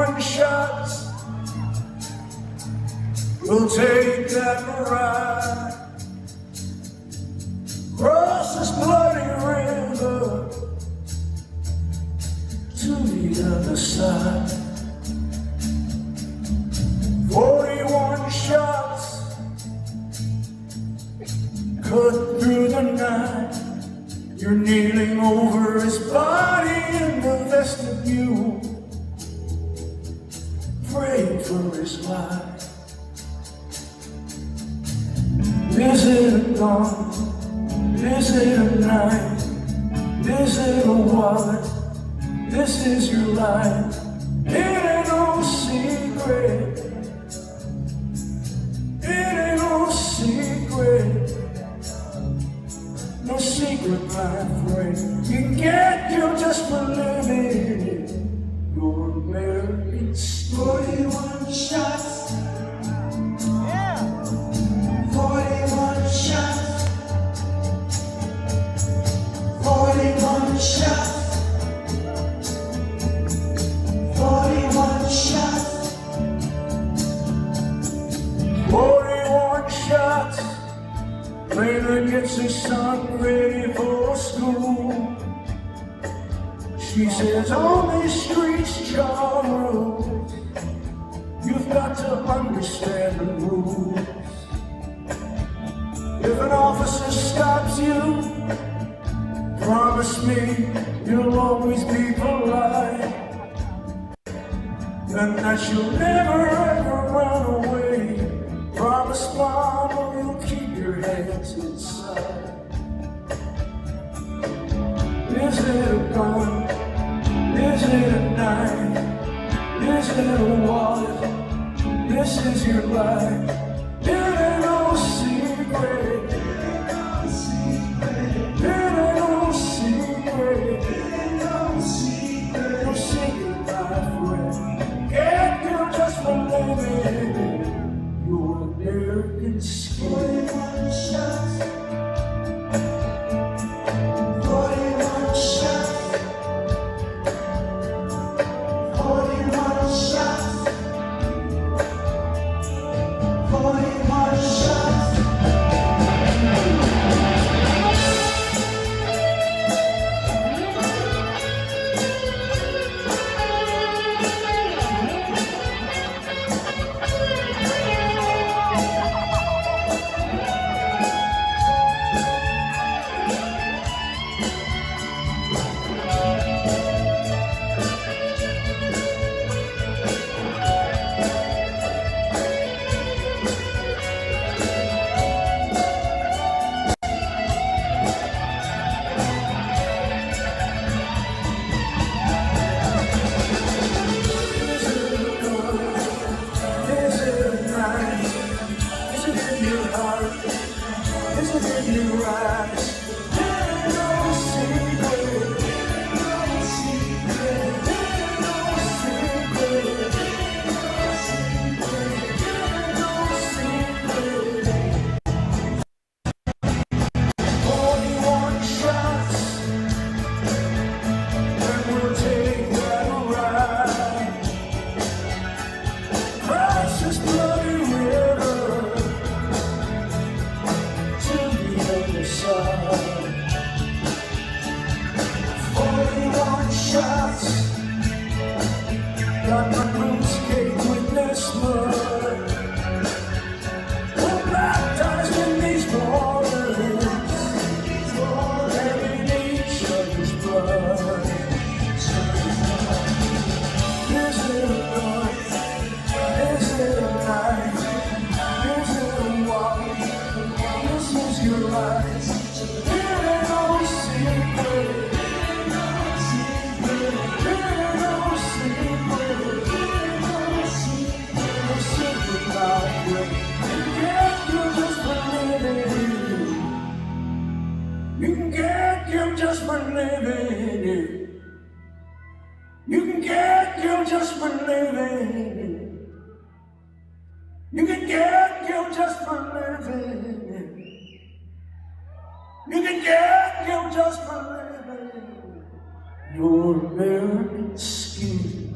41 shots. We'll take that ride across this bloody river to the other side. 41 shots cut through the night. You're kneeling over his body in the vestibule, praying for his life. Is it a dawn? Is it a night? Is it a wallet? This is your life. It ain't no secret. It ain't no secret. No secret, my friend. You can get killed just for living. Your American story. 41 shots. 41 shots. 41 shots. 41 shots. 41 shots. Later gets her son ready for school. She says, on these streets, Charles, you've got to understand the rules. If an officer stops you, promise me you'll always be polite, and that you'll never ever run away. Promise, Mama, you'll keep your hands inside. Is it a gun? Is it a knife? Is it a wallet? This is your life. It ain't no secret. American story. 41 shots. 41 shots. 41 shots. 41 shots. Got my boots caked with this mud. We're baptized in these waters, and in each other's blood. Is it a gun? Is it a knife? Is it a wallet? This is your life. It ain't no secret. You can get killed just for living. You can get killed just for living. You can get killed just for living. You can get killed just for living. Your American skin.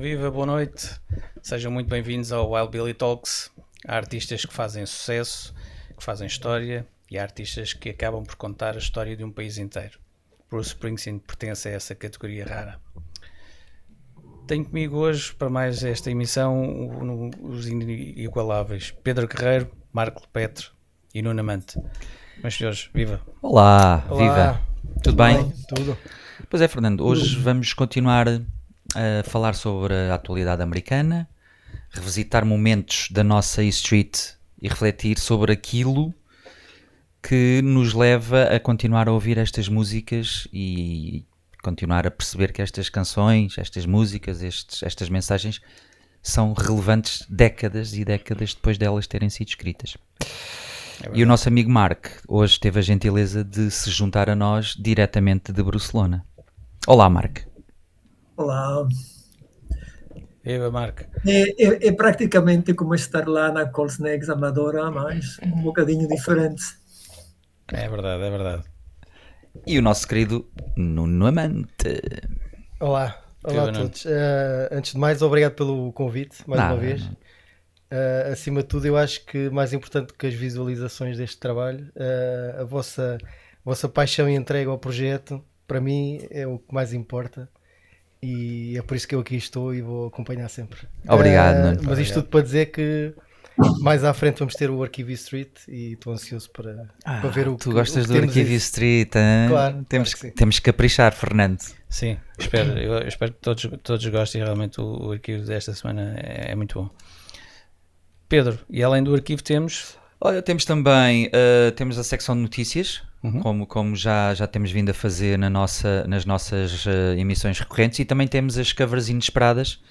Viva, boa noite. Sejam muito bem-vindos ao Wild Billy Talks. Há artistas que fazem sucesso, que fazem história, e há artistas que acabam por contar a história de um país inteiro. Bruce Springsteen pertence a essa categoria rara. Tenho comigo hoje, para mais esta emissão, os inigualáveis Pedro Guerreiro, Marco Petre e Nuno Amante. Meus senhores, viva! Olá, viva! Tudo bem? Tudo. Pois é, Fernando, hoje vamos continuar a falar sobre a atualidade americana, revisitar momentos da nossa E Street e refletir sobre aquilo que nos leva a continuar a ouvir estas músicas e continuar a perceber que estas canções, estas músicas, estas mensagens são relevantes décadas e décadas depois delas terem sido escritas. E o nosso amigo Mark hoje teve a gentileza de se juntar a nós diretamente de Barcelona. Olá, Mark. Olá. Viva, Marco! É praticamente como estar lá na Colsnegs Amadora, mas um bocadinho diferente. É verdade, é verdade. E o nosso querido Nuno Amante. Olá Viva, a todos. Antes de mais, obrigado pelo convite, mais uma vez. Acima de tudo, eu acho que mais importante que as visualizações deste trabalho, a vossa paixão e entrega ao projeto, para mim, é o que mais importa. E é por isso que eu aqui estou e vou acompanhar sempre. Obrigado, Nuno. Mas isto tudo para dizer que mais à frente vamos ter o Arquivo Street e estou ansioso para ver o que tu gostas o que do temos Arquivo aí. Street, hein? Claro, temos, claro que sim. temos que caprichar, Fernando. Sim, eu espero que todos gostem. Realmente o arquivo desta semana é muito bom. Pedro, e além do arquivo temos... Olha, temos também temos a secção de notícias, como já temos vindo a fazer nas nossas emissões recorrentes, e também temos as covers inesperadas,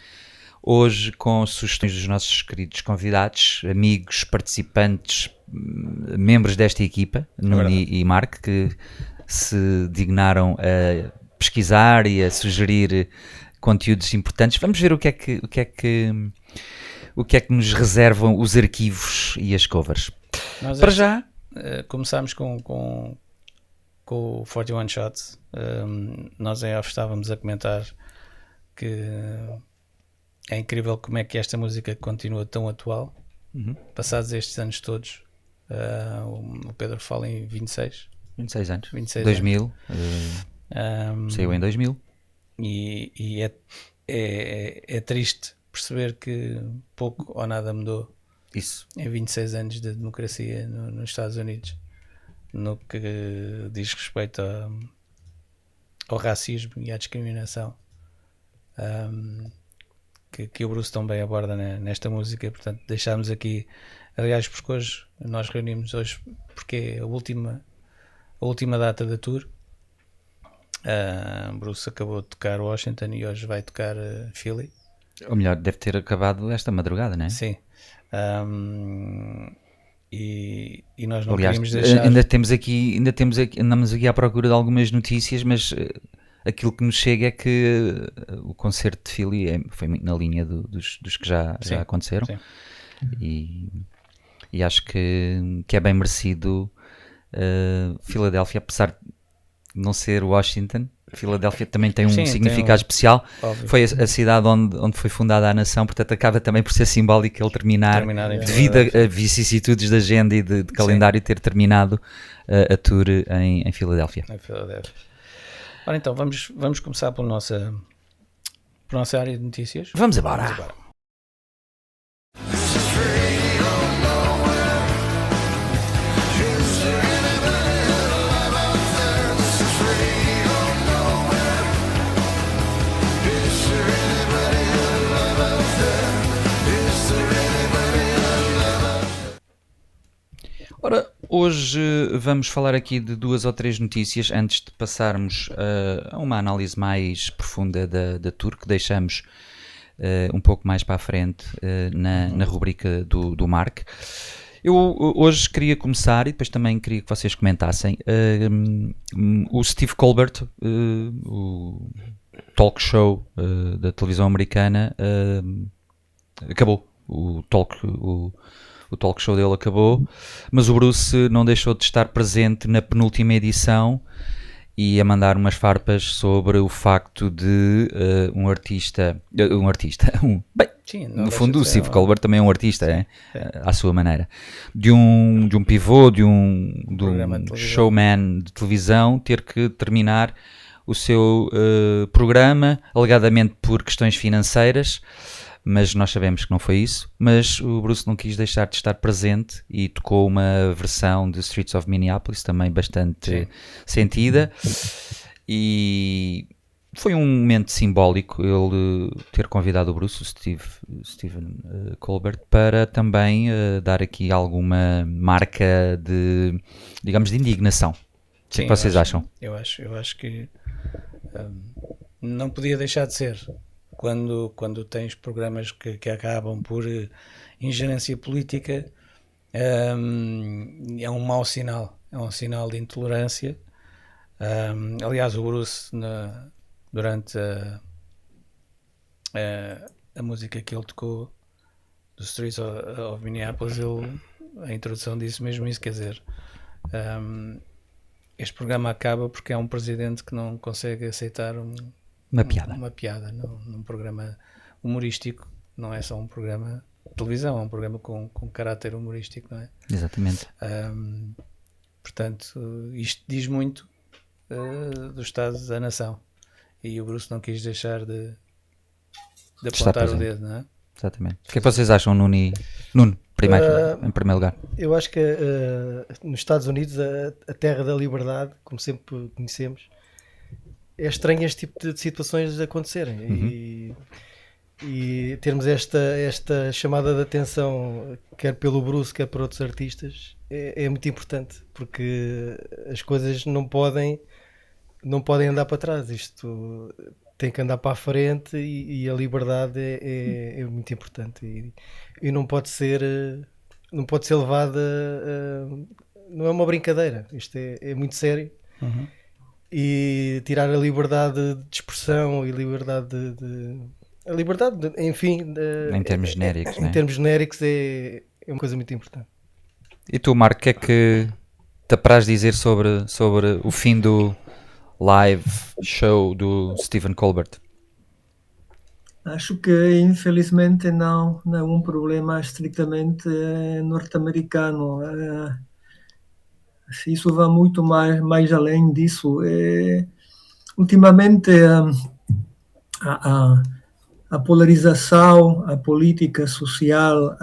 hoje com sugestões dos nossos queridos convidados, amigos, participantes, membros desta equipa, Nuno e Marco, que se dignaram a pesquisar e a sugerir conteúdos importantes. Vamos ver o que é que nos reservam os arquivos e as covers. Nós Para já começámos com o 41 Shots. Nós em off estávamos a comentar que é incrível como é que esta música continua tão atual, passados estes anos todos. O Pedro fala em 26 anos, 26 2000, saiu em 2000. E é triste perceber que pouco ou nada mudou Isso. em 26 anos de democracia nos Estados Unidos, no que diz respeito ao racismo e à discriminação, que o Bruce também aborda nesta música. Portanto, deixámos aqui, aliás, porque hoje nós reunimos hoje porque é a última data da tour. Bruce acabou de tocar Washington e hoje vai tocar Philly. Ou melhor, deve ter acabado esta madrugada, não é? Sim. E nós não Aliás, queríamos deixar... andamos aqui à procura de algumas notícias, mas aquilo que nos chega é que o concerto de Philly foi muito na linha dos que já aconteceram. Sim. E acho que é bem merecido. Filadélfia, apesar de não ser Washington, Filadélfia também tem um significado especial. Óbvio. Foi a cidade onde foi fundada a nação, portanto acaba também por ser simbólico ele terminar devido a vicissitudes de agenda e de calendário, ter terminado a tour em Filadélfia. Ora então, vamos começar pela nossa área de notícias. Vamos embora. Ora, hoje vamos falar aqui de 2 ou 3 notícias antes de passarmos a uma análise mais profunda da tour, que deixamos um pouco mais para a frente na rubrica do Mark. Eu hoje queria começar, e depois também queria que vocês comentassem, o Steve Colbert, o talk show da televisão americana, acabou. O talk show dele acabou, mas o Bruce não deixou de estar presente na penúltima edição e a mandar umas farpas sobre o facto de um artista, bem, Sim, não no deixa fundo de o ser Steve Colbert também é um artista, à sua maneira, de um pivô, de um Programa de televisão. showman de televisão ter que terminar o seu programa, alegadamente por questões financeiras, mas nós sabemos que não foi isso. Mas o Bruce não quis deixar de estar presente e tocou uma versão de Streets of Minneapolis, também bastante sentida, e foi um momento simbólico ele ter convidado o Bruce, o Stephen Colbert, para também dar aqui alguma marca de, digamos, de indignação. Sim, O que vocês acham? Eu acho que não podia deixar de ser. Quando tens programas que acabam por ingerência política, é um mau sinal. É um sinal de intolerância. Aliás, o Bruce, durante a música que ele tocou, do Streets of Minneapolis, a introdução disse mesmo isso, quer dizer... este programa acaba porque há um presidente que não consegue aceitar uma piada num programa humorístico. Não é só um programa de televisão, é um programa com caráter humorístico, não é? Exatamente. Portanto, isto diz muito do estado da nação, e o Bruce não quis deixar de apontar o dedo, não é? Exatamente. O que é que vocês acham, Nuno, em primeiro lugar? Eu acho que nos Estados Unidos, a terra da liberdade, como sempre conhecemos, é estranho este tipo de situações acontecerem. E termos esta chamada de atenção, quer pelo Bruce, quer por outros artistas, é muito importante, porque as coisas não podem andar para trás. Isto tem que andar para a frente, e a liberdade é muito importante, e não pode ser levada, não é uma brincadeira, isto é muito sério. E tirar a liberdade de expressão e enfim, em termos genéricos, em termos genéricos é uma coisa muito importante. E tu, Marco, o que é que te apraz dizer sobre o fim do live show do Stephen Colbert? Acho que infelizmente não é um problema estritamente norte-americano. Isso vai muito mais além disso. Ultimamente a polarização, a política social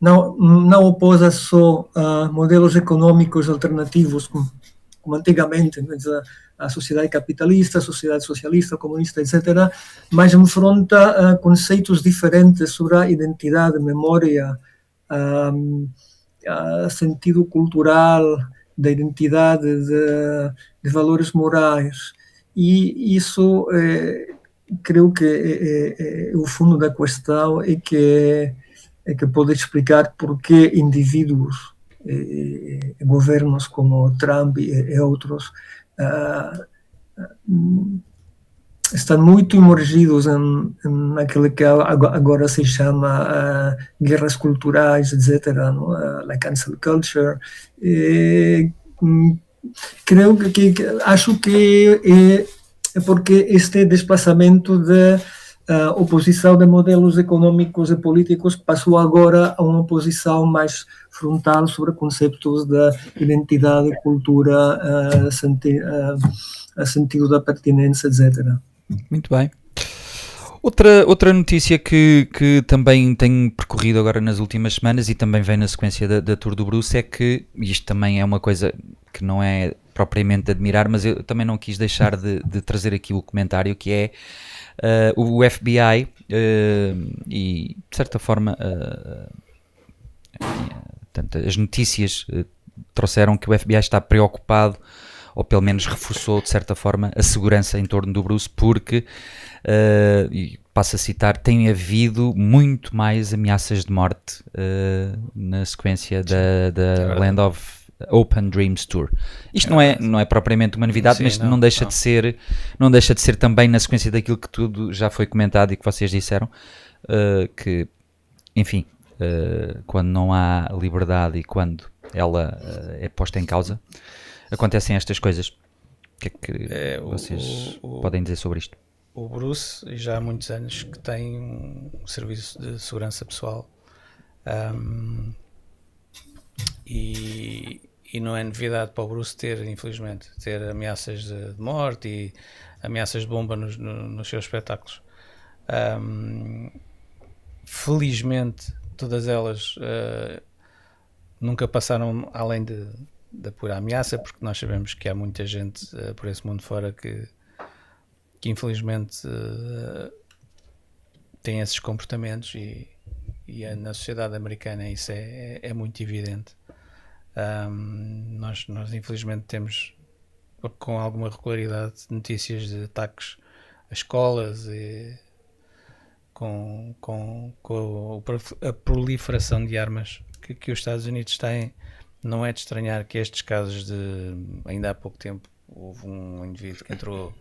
não oposta só a modelos econômicos alternativos, como antigamente, a sociedade capitalista, a sociedade socialista, comunista, etc., mas enfrenta conceitos diferentes sobre a identidade, memória, sentido cultural da identidade, de valores morais. E isso, creio que é o fundo da questão, é que pode explicar por que indivíduos, governos como Trump e outros, estão muito imergidos naquilo que agora se chama guerras culturais, etc., a cancel culture. Creio acho que é porque este desplazamento de oposição de modelos econômicos e políticos passou agora a uma posição mais frontal sobre conceitos de identidade, cultura, sentido da pertinência, etc. Muito bem. Outra notícia que também tenho percorrido agora nas últimas semanas, e também vem na sequência da tour do Bruce, é que, isto também é uma coisa que não é propriamente de admirar, mas eu também não quis deixar de trazer aqui o comentário, que é o FBI e, de certa forma, as notícias trouxeram que o FBI está preocupado, ou pelo menos reforçou, de certa forma, a segurança em torno do Bruce, porque, e passo a citar, tem havido muito mais ameaças de morte na sequência da Land of Open Dreams Tour. Isto não é propriamente uma novidade, sim, mas não deixa de ser também na sequência daquilo que tudo já foi comentado e que vocês disseram, que, enfim, quando não há liberdade e quando ela é posta em causa, acontecem estas coisas. que é que o- vocês o- podem dizer sobre isto? O Bruce já há muitos anos que tem um serviço de segurança pessoal, e não é novidade para o Bruce infelizmente, ter ameaças de morte e ameaças de bomba nos seus espetáculos. Felizmente todas elas nunca passaram além da pura ameaça, porque nós sabemos que há muita gente por esse mundo fora que infelizmente tem esses comportamentos, e na sociedade americana isso é muito evidente. Nós infelizmente temos com alguma regularidade notícias de ataques a escolas, e com a proliferação de armas que os Estados Unidos têm. Não é de estranhar que estes casos ainda há pouco tempo houve um indivíduo que entrou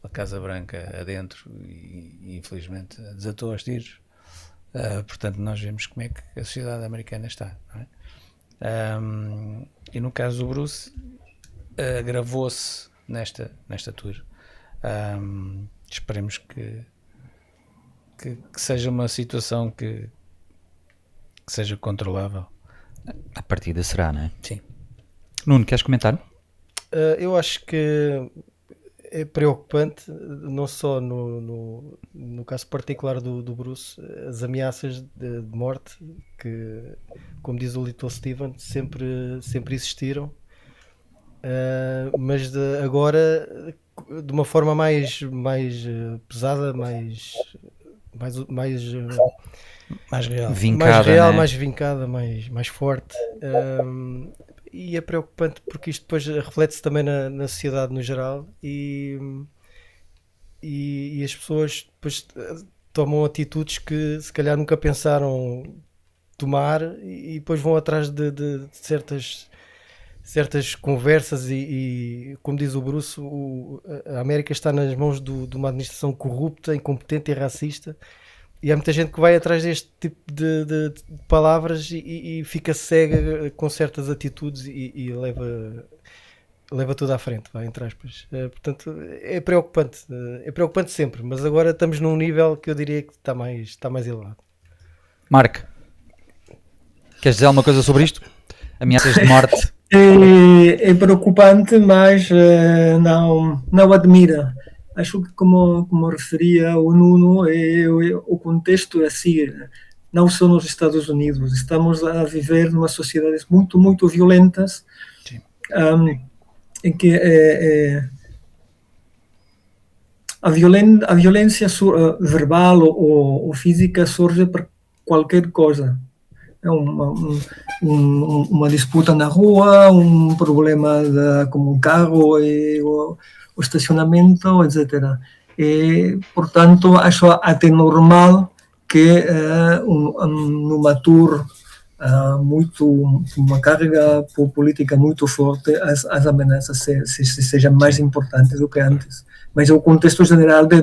a Casa Branca adentro e infelizmente desatou aos tiros. Portanto, nós vemos como é que a sociedade americana está, não é? E no caso do Bruce, agravou-se nesta tour. Esperemos que seja uma situação que seja controlável. A partida será, não é? Sim. Nuno, queres comentar? Eu acho que é preocupante, não só no caso particular do Bruce, as ameaças de morte que, como diz o Little Steven, sempre existiram, mas agora de uma forma mais pesada, mais real, vincada, né? mais vincada, mais forte. E é preocupante porque isto depois reflete-se também na sociedade no geral, e as pessoas depois tomam atitudes que se calhar nunca pensaram tomar, e depois vão atrás de certas conversas, e como diz o Bruce, a América está nas mãos de uma administração corrupta, incompetente e racista. E há muita gente que vai atrás deste tipo de palavras e fica cega com certas atitudes, e leva tudo à frente, vai, entre aspas. Portanto, é preocupante sempre, mas agora estamos num nível que eu diria que está mais elevado. Marco, queres dizer alguma coisa sobre isto? Ameaças de morte? É preocupante, mas não admira. Acho que, como referia o Nuno, o contexto é assim, não só nos Estados Unidos. Estamos a viver numa sociedade muito, muito violentas, em que a violência verbal ou física surge por qualquer coisa. É uma disputa na rua, um problema com um carro e o estacionamento, etc. E, portanto, acho até normal que numa tour uma carga política muito forte, as ameaças sejam mais importantes do que antes. Mas o contexto geral de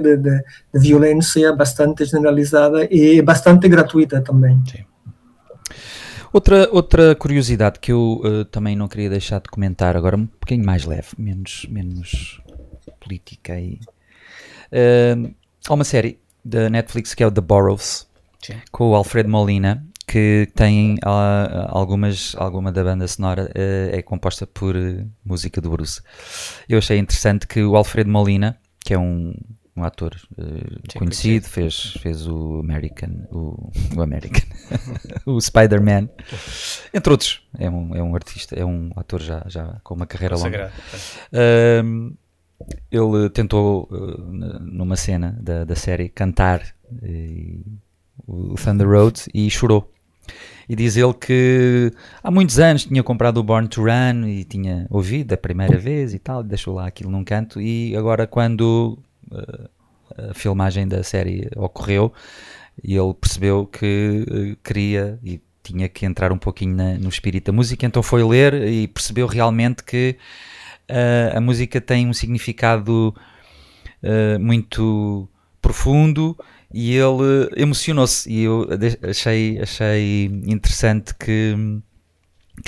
violência é bastante generalizada e bastante gratuita também. Sim. Outra curiosidade que eu também não queria deixar de comentar, agora um bocadinho mais leve, menos política. Há uma série da Netflix que é o The Boroughs, com o Alfred Molina, que tem alguma da banda sonora é composta por música do Bruce. Eu achei interessante que o Alfred Molina, que é um ator conhecido, fez o American, o Spider-Man, entre outros. É um artista, é um ator já com uma carreira longa. Ele tentou, numa cena da série, cantar o Thunder Road e chorou. E diz ele que há muitos anos tinha comprado o Born to Run e tinha ouvido a primeira vez e tal, deixou lá aquilo num canto, e agora quando a filmagem da série ocorreu, ele percebeu que queria e tinha que entrar um pouquinho no espírito da música, então foi ler e percebeu realmente que a música tem um significado muito profundo, e ele emocionou-se, e eu achei interessante que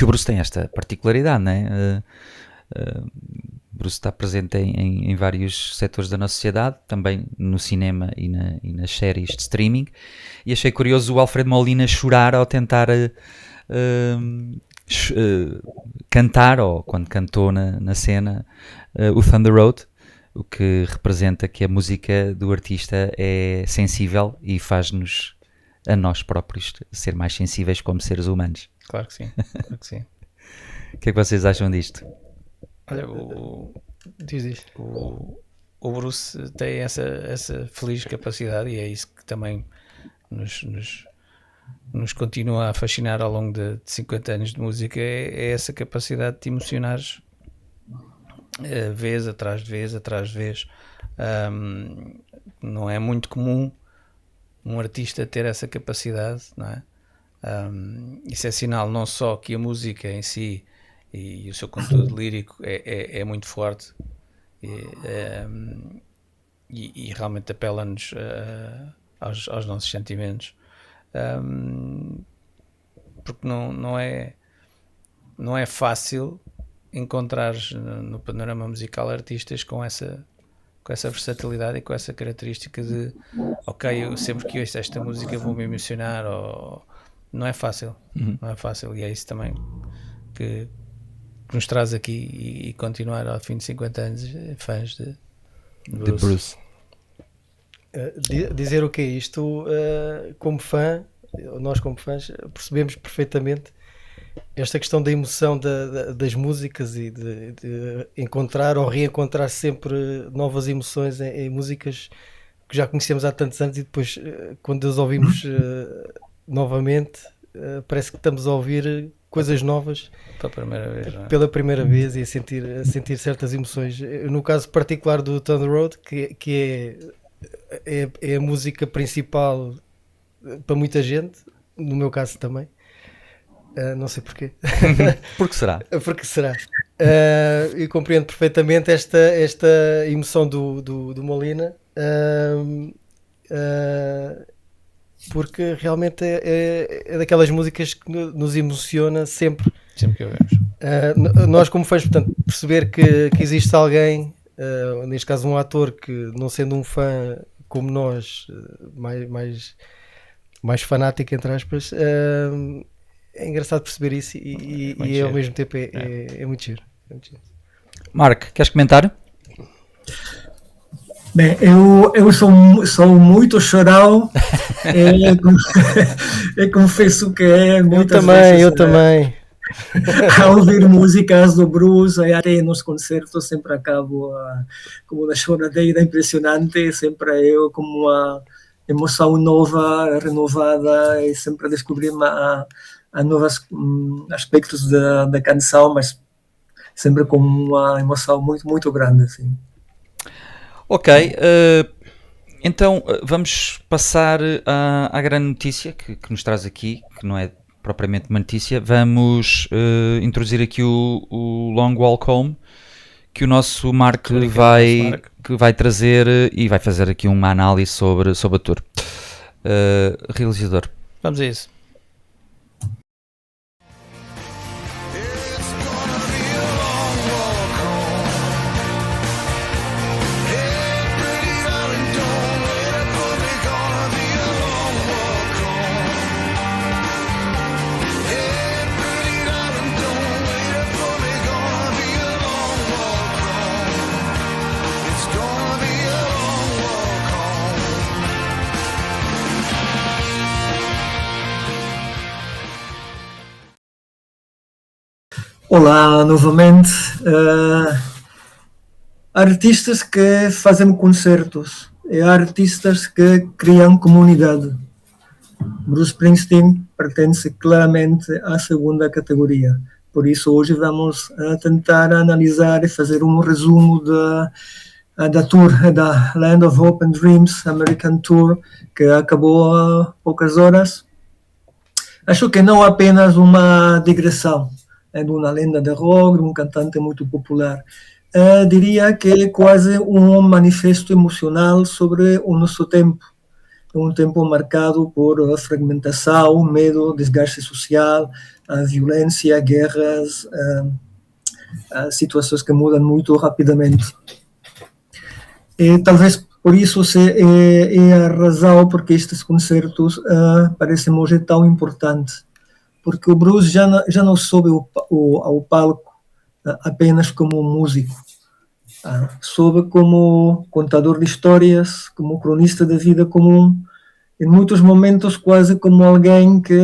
o Bruce tem esta particularidade, não é? Bruce está presente em vários setores da nossa sociedade, também no cinema e nas séries de streaming, e achei curioso o Alfredo Molina chorar ao tentar cantar, ou quando cantou na cena, o Thunder Road, o que representa que a música do artista é sensível e faz-nos, a nós próprios, ser mais sensíveis como seres humanos. Claro que sim, claro que sim. O que é que vocês acham disto? Olha, Diz. o Bruce tem essa feliz capacidade, e é isso que também nos continua a fascinar ao longo de 50 anos de música, é essa capacidade de te emocionares vez atrás de vez atrás de vez. Não é muito comum um artista ter essa capacidade, não é? Isso é sinal não só que a música em si e o seu conteúdo lírico é muito forte e realmente apela-nos aos nossos sentimentos, porque não é fácil encontrar no panorama musical artistas com essa versatilidade e com essa característica de ok, eu sempre que ouço esta música vou-me emocionar, ou não é fácil. Não é fácil, e é isso também que nos traz aqui e continuar ao fim de 50 anos fãs de Bruce. Dizer o que é isto, como fã, nós como fãs percebemos perfeitamente esta questão da emoção das músicas e de encontrar ou reencontrar sempre novas emoções em músicas que já conhecemos há tantos anos, e depois quando as ouvimos novamente parece que estamos a ouvir coisas novas pela primeira vez, não é? Pela primeira vez, e a sentir certas emoções. No caso particular do Thunder Road, que é a música principal para muita gente, no meu caso também. Não sei porquê. Por que será? Porque será? Eu compreendo perfeitamente esta emoção do Molina, porque realmente é daquelas músicas que nos emociona sempre que ouvimos. nós como fãs, portanto, perceber que existe alguém, neste caso um ator, que não sendo um fã como nós, mais fanático entre aspas, é engraçado perceber isso, e ao mesmo tempo é muito giro. Marco, queres comentar? Bem, eu sou muito chorão e confesso que muitas vezes Eu também. a ouvir músicas do Bruce, e até nos concertos sempre acabo com uma choradeira impressionante, sempre eu com uma emoção nova, renovada, e sempre descobrir a novos aspectos da canção, mas sempre com uma emoção muito, muito grande, assim. Ok, então vamos passar à grande notícia que nos traz aqui, que não é propriamente uma notícia. Vamos introduzir aqui o Long Walk Home, que o nosso Marco vai trazer e vai fazer aqui uma análise sobre a tour. Realizador. Vamos a isso. Olá, novamente. Artistas que fazem concertos e artistas que criam comunidade. Bruce Springsteen pertence claramente à segunda categoria. Por isso, hoje vamos tentar analisar e fazer um resumo da tour da Land of Hope and Dreams American Tour, que acabou há poucas horas. Acho que não apenas uma digressão de uma lenda de rock, de um cantante muito popular. Diria que é quase um manifesto emocional sobre o nosso tempo. Um tempo marcado por fragmentação, medo, desgaste social, violência, guerras, situações que mudam muito rapidamente. E talvez por isso é a razão porque estes concertos parecem hoje tão importantes, porque o Bruce já não sobe ao palco apenas como músico, sobe como contador de histórias, como cronista da vida comum, em muitos momentos quase como alguém que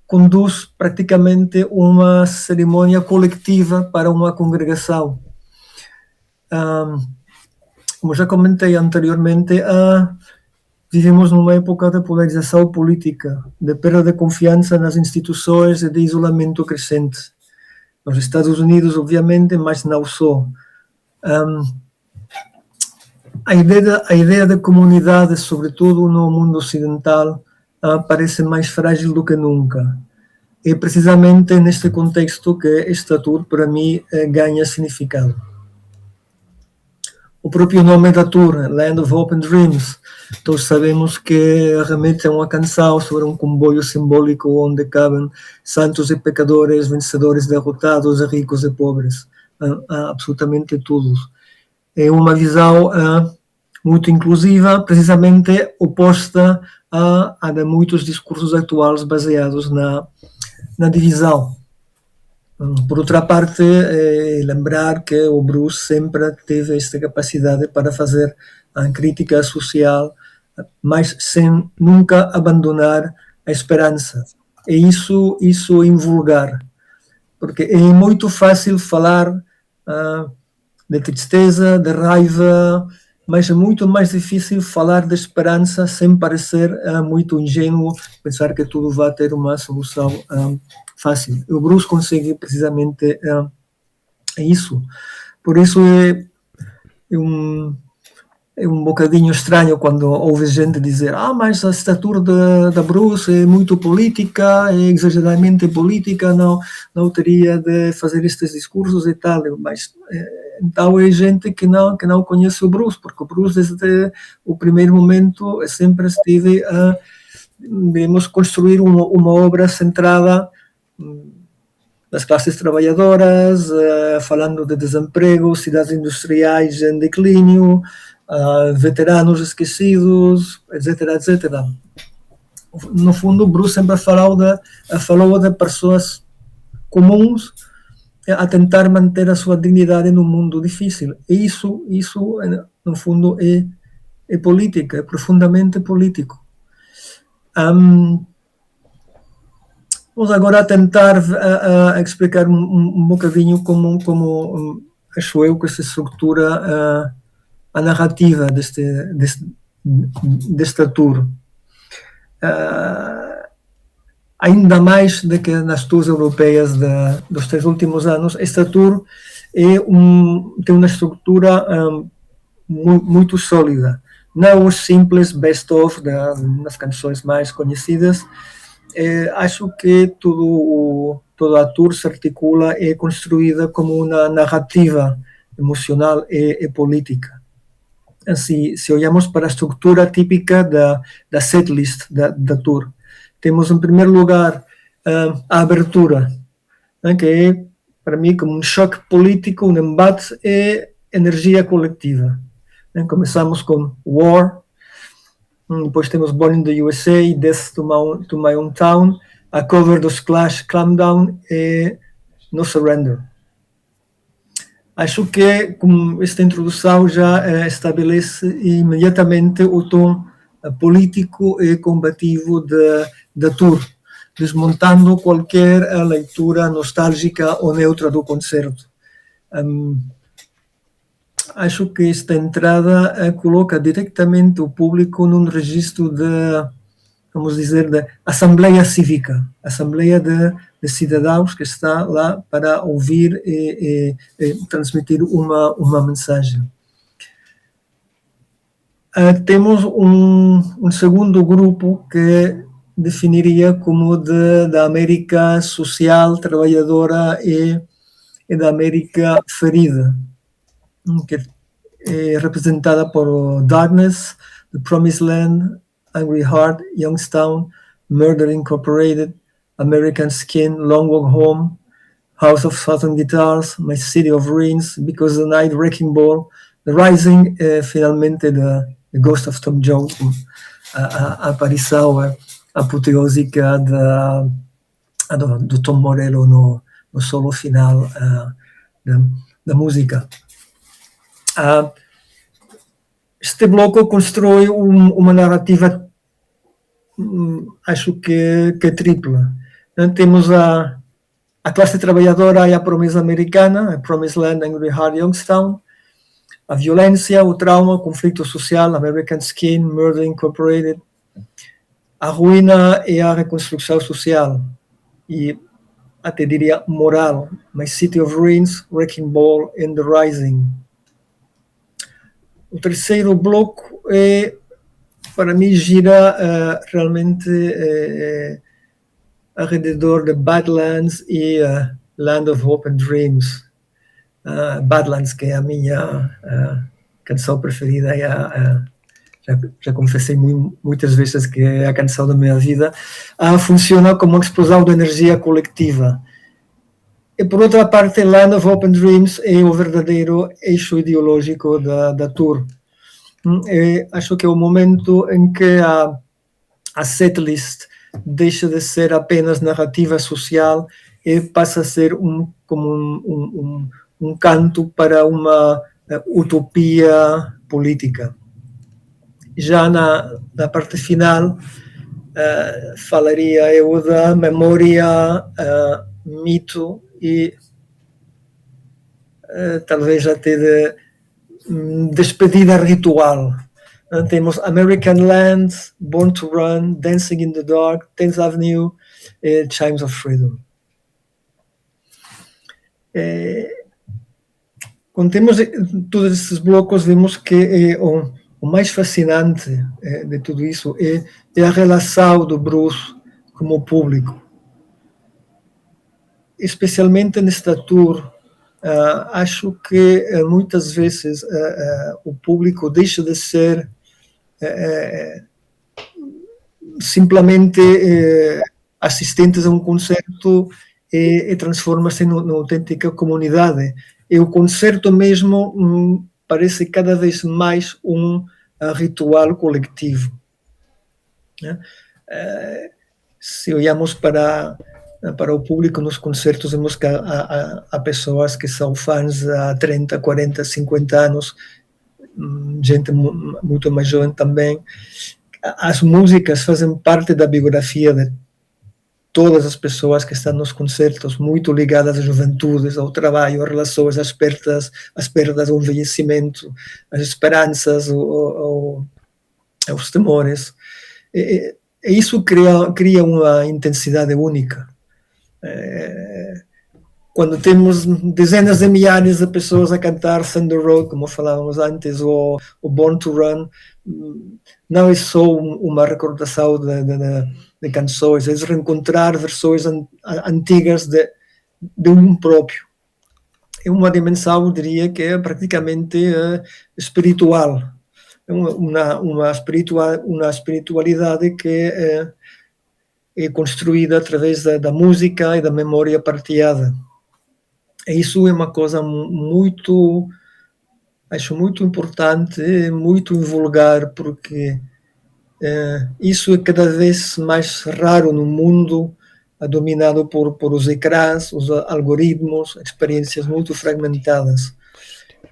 conduz praticamente uma cerimônia coletiva para uma congregação. Como já comentei anteriormente, vivemos numa época de polarização política, de perda de confiança nas instituições e de isolamento crescente. Nos Estados Unidos, obviamente, mas não só. A ideia de comunidade, sobretudo no mundo ocidental, parece mais frágil do que nunca. É precisamente neste contexto que esta tour, para mim, ganha significado. O próprio nome da tour, Land of Hope and Dreams, todos sabemos que remete a uma canção sobre um comboio simbólico onde cabem santos e pecadores, vencedores derrotados, ricos e pobres, absolutamente todos. É uma visão muito inclusiva, precisamente oposta a de muitos discursos atuais baseados na divisão. Por outra parte, lembrar que o Bruce sempre teve esta capacidade para fazer a crítica social, mas sem nunca abandonar a esperança. E isso é invulgar, porque é muito fácil falar de tristeza, de raiva, mas é muito mais difícil falar de esperança sem parecer muito ingênuo, pensar que tudo vai ter uma solução fácil. O Bruce consegue precisamente isso. Por isso é um bocadinho estranho quando ouve gente dizer mas a estatura da Bruce é muito política, é exageradamente política, não teria de fazer estes discursos e tal, mas então é gente que não conhece o Bruce, porque o Bruce desde o primeiro momento sempre esteve a, devemos construir uma obra centrada nas classes trabalhadoras, falando de desemprego, cidades industriais em declínio, veteranos esquecidos, etc, etc. No fundo, Bruce sempre falou de pessoas comuns a tentar manter a sua dignidade num mundo difícil. E isso no fundo, é política, é profundamente político. Vamos agora tentar explicar um bocadinho como acho eu que se estrutura a narrativa desta tour. Ainda mais do que nas tours europeias dos 3 últimos anos, esta tour tem uma estrutura muito sólida. Não o simples best-of das canções mais conhecidas. Acho que toda a tour se articula e é construída como uma narrativa emocional e política. Assim, se olhamos para a estrutura típica da setlist da tour, temos em primeiro lugar a abertura, que é para mim como um choque político, um embate e energia coletiva. Começamos com War, depois temos Born in the USA, Death to My Own Town, a cover dos Clash, Calm Down e No Surrender. Acho que com esta introdução já estabelece imediatamente o tom político e combativo da tour, desmontando qualquer leitura nostálgica ou neutra do concerto. Acho que esta entrada coloca diretamente o público num registro vamos dizer, de assembleia cívica, assembleia de cidadãos que está lá para ouvir e transmitir uma mensagem. Temos um segundo grupo que definiria como da América social, trabalhadora e da América ferida, que é representada por Darkness, The Promised Land, Angry Heart, Youngstown, Murder Incorporated, American Skin, Long Walk Home, House of Thousand Guitars, My City of Ruins, Because the Night, Wrecking Ball, The Rising, finalmente The Ghost of Tom Jones, a aparição apoteósica do Tom Morello no solo final da música. Este bloco constrói uma narrativa, acho que tripla. Temos a classe trabalhadora e a promessa americana, a Promised Land, Angry Heart, Youngstown, a violência, o trauma, o conflito social, American Skin, Murder Incorporated, a ruína e a reconstrução social, e até diria moral, My City of Ruins, Wrecking Ball and The Rising. O terceiro bloco para mim, gira realmente ao redor de Badlands e Land of Hope and Dreams. Badlands, que é a minha canção preferida, já confessei muitas vezes que é a canção da minha vida, funciona como uma explosão de energia coletiva. E por outra parte, Land of Hope and Dreams é o verdadeiro eixo ideológico da tour. Acho que é o momento em que a setlist deixa de ser apenas narrativa social e passa a ser como um canto para uma utopia política. Já na parte final, falaria eu da memória, mito e talvez até de despedida ritual. Temos American Land, Born to Run, Dancing in the Dark, 10th Avenue, Chimes of Freedom. Quando temos todos esses blocos, vemos que o mais fascinante de tudo isso é a relação do Bruce com o público. Especialmente nesta tour, acho que muitas vezes o público deixa de ser simplesmente assistentes a um concerto e transforma-se numa autêntica comunidade. E o concerto mesmo parece cada vez mais um ritual coletivo. Se olhamos para o público nos concertos, vemos que há pessoas que são fãs há 30, 40, 50 anos, gente muito mais jovem também. As músicas fazem parte da biografia de todas as pessoas que estão nos concertos, muito ligadas às juventudes, ao trabalho, às relações, às perdas, ao envelhecimento, às esperanças, aos temores. E isso cria uma intensidade única. Quando temos dezenas de milhares de pessoas a cantar Thunder Road, como falávamos antes, ou Born to Run, não é só uma recordação de canções, é reencontrar versões antigas de um próprio. É uma dimensão, diria, que é praticamente espiritual. É uma espiritualidade que é construída através da música e da memória partilhada. E isso é uma coisa acho muito importante, muito invulgar, porque isso é cada vez mais raro no mundo dominado por os ecrãs, os algoritmos, experiências muito fragmentadas.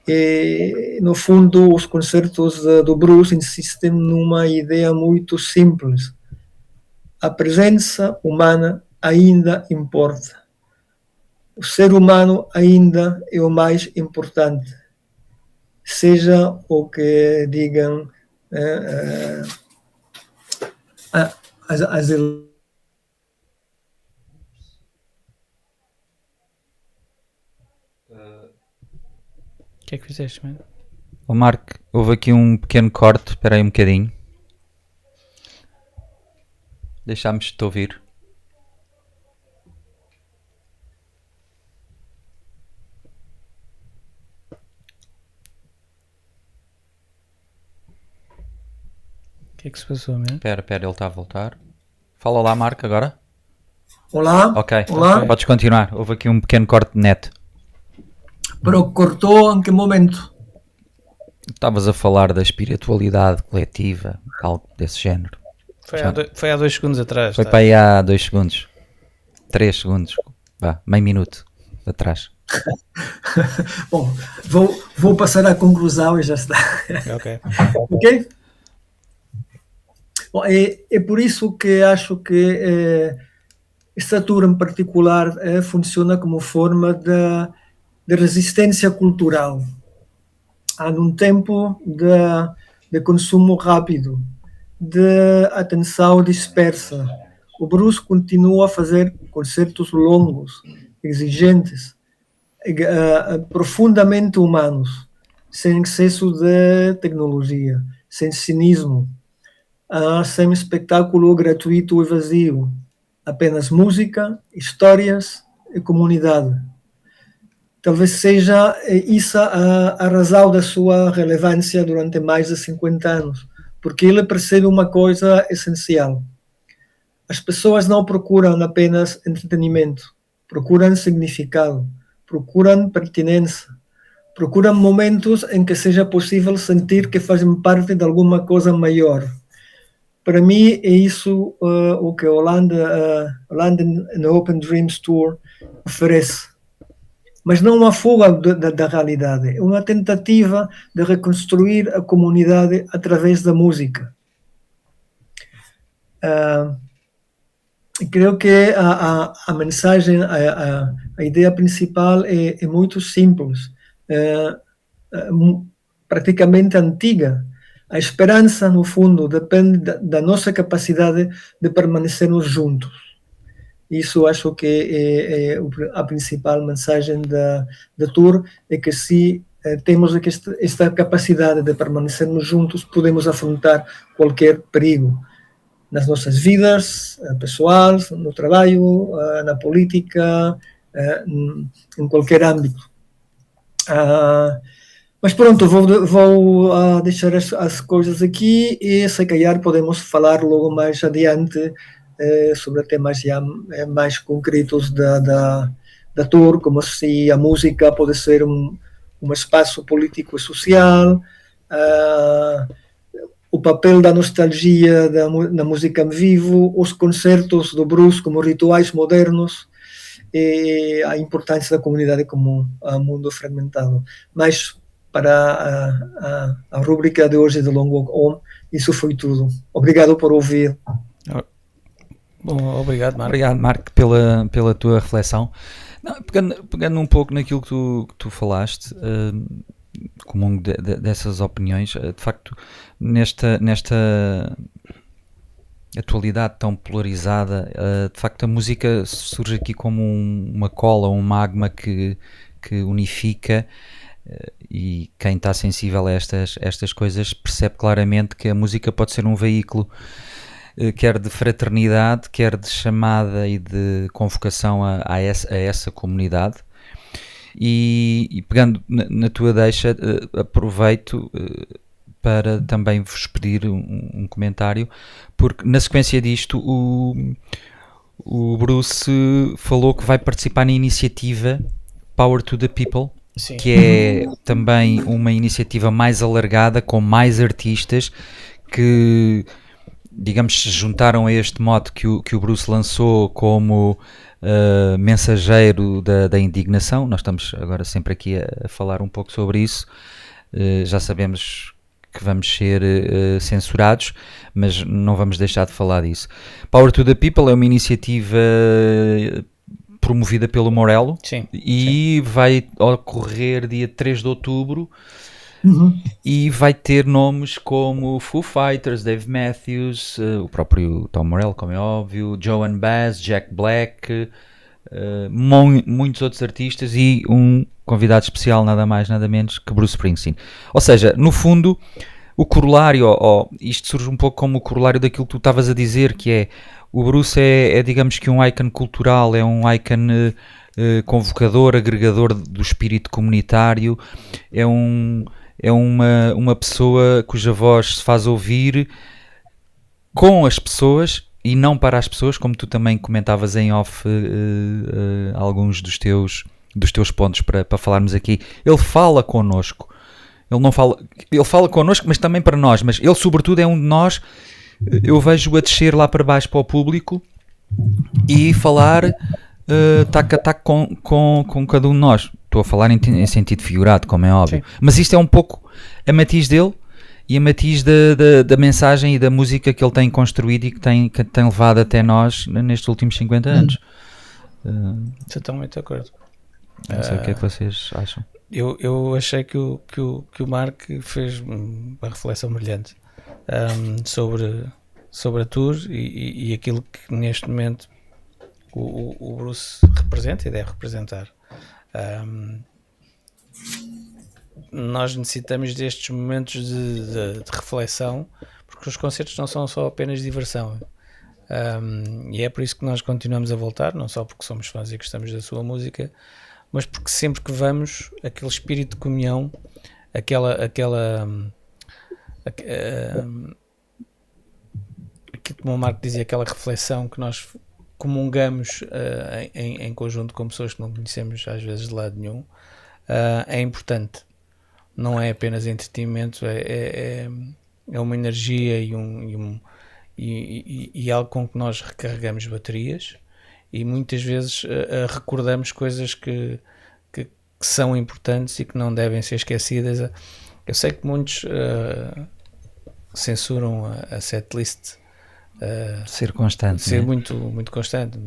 E, no fundo, os concertos do Bruce insistem numa ideia muito simples. A presença humana ainda importa. O ser humano ainda é o mais importante. Seja o que digam as O que é que fizeste, mano? Ô Marco, houve aqui um pequeno corte, espera aí um bocadinho. Deixámos-te ouvir. O que é que se passou, mano? Espera, ele está a voltar. Fala lá, Marco, agora. Olá? Ok, Olá? podes continuar. Houve aqui um pequeno corte de net. Pero cortou em que momento? Estavas a falar da espiritualidade coletiva, algo desse género. Foi há 2 segundos atrás. Foi tá? para aí há 2 segundos. 3 segundos. Vá, meio minuto atrás. Bom, vou passar à conclusão e já está. Ok. Ok? Bom, é por isso que acho que esta tour em particular funciona como forma de resistência cultural. Há num tempo de consumo rápido, de atenção dispersa. O Bruce continua a fazer concertos longos, exigentes, profundamente humanos, sem excesso de tecnologia, sem cinismo, sem espetáculo gratuito e vazio, apenas música, histórias e comunidade. Talvez seja isso a razão da sua relevância durante mais de 50 anos, porque ele percebe uma coisa essencial. As pessoas não procuram apenas entretenimento, procuram significado, procuram pertinência, procuram momentos em que seja possível sentir que fazem parte de alguma coisa maior. Para mim é isso o que a Holanda and Open Dreams Tour oferece. Mas não uma fuga da realidade, é uma tentativa de reconstruir a comunidade através da música. Creio que a mensagem, a ideia principal é muito simples, praticamente antiga. A esperança, no fundo, depende da nossa capacidade de permanecermos juntos. Isso acho que é a principal mensagem da tour, é que se temos esta capacidade de permanecermos juntos, podemos afrontar qualquer perigo nas nossas vidas pessoais, no trabalho, na política, em qualquer âmbito. Mas pronto, vou deixar as coisas aqui e se calhar podemos falar logo mais adiante sobre temas já mais concretos da tour, como se a música pode ser um espaço político e social, o papel da nostalgia na música em vivo, os concertos do Bruce como rituais modernos e a importância da comunidade como mundo fragmentado. Mas para a rúbrica de hoje de Long Walk On, isso foi tudo. Obrigado por ouvir. Bom, obrigado, Marco. Obrigado, Marco, pela tua reflexão. Não, pegando um pouco naquilo que tu falaste, comum dessas opiniões, de facto, nesta atualidade tão polarizada, de facto a música surge aqui como uma cola, um magma que unifica, e quem está sensível a estas coisas percebe claramente que a música pode ser um veículo quer de fraternidade, quer de chamada e de convocação a essa comunidade. E pegando na tua deixa, aproveito para também vos pedir um comentário, porque na sequência disto o Bruce falou que vai participar na iniciativa Power to the People. Sim. Que é também uma iniciativa mais alargada, com mais artistas que, digamos, se juntaram a este mote que o Bruce lançou como mensageiro da indignação. Nós estamos agora sempre aqui a falar um pouco sobre isso. Já sabemos que vamos ser censurados, mas não vamos deixar de falar disso. Power to the People é uma iniciativa promovida pelo Morello. Sim, e vai ocorrer dia 3 de outubro. E vai ter nomes como Foo Fighters, Dave Matthews, o próprio Tom Morello, como é óbvio, Joan Baez, Jack Black, muitos outros artistas e um convidado especial, nada mais, nada menos que Bruce Springsteen. Ou seja, no fundo, o corolário, isto surge um pouco como o corolário daquilo que tu estavas a dizer, que é o Bruce é digamos que um ícone cultural, é um ícone convocador, agregador do espírito comunitário, é uma pessoa cuja voz se faz ouvir com as pessoas, e não para as pessoas, como tu também comentavas em off alguns dos teus pontos para falarmos aqui. Ele fala connosco, ele fala connosco, mas também para nós, mas ele sobretudo é um de nós. Eu vejo-o a descer lá para baixo para o público e falar tac a tac com cada um de nós. Estou a falar em sentido figurado, como é óbvio. Sim. Mas isto é um pouco a matiz dele e a matiz da mensagem e da música que ele tem construído e que tem levado até nós nestes últimos 50 anos. Estou totalmente de acordo. Não sei o que é que vocês acham. Eu achei que o Mark fez uma reflexão brilhante sobre a tour e aquilo que neste momento o Bruce representa e deve representar. Nós necessitamos destes momentos de reflexão, porque os concertos não são só apenas diversão, e é por isso que nós continuamos a voltar, não só porque somos fãs e gostamos da sua música, mas porque sempre que vamos, aquele espírito de comunhão, como o Marco dizia, aquela reflexão que nós comungamos em conjunto com pessoas que não conhecemos às vezes de lado nenhum, é importante. Não é apenas entretenimento, é uma energia e algo com que nós recarregamos baterias e muitas vezes recordamos coisas que são importantes e que não devem ser esquecidas. Eu sei que muitos censuram a setlist, ser constante, ser né? muito constante.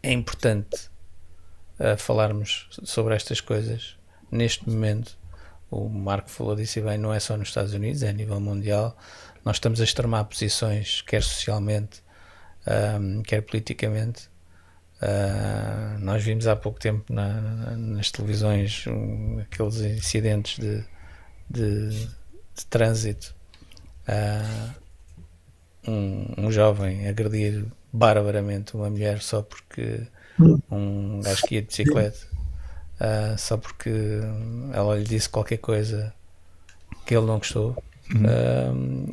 É importante falarmos sobre estas coisas neste momento. O Marco falou disso e bem, não é só nos Estados Unidos, é a nível mundial. Nós estamos a extremar posições, quer socialmente, quer politicamente. Nós vimos há pouco tempo nas televisões aqueles incidentes de trânsito, um jovem agredir barbaramente uma mulher só porque um gajo que ia de bicicleta, só porque ela lhe disse qualquer coisa que ele não gostou.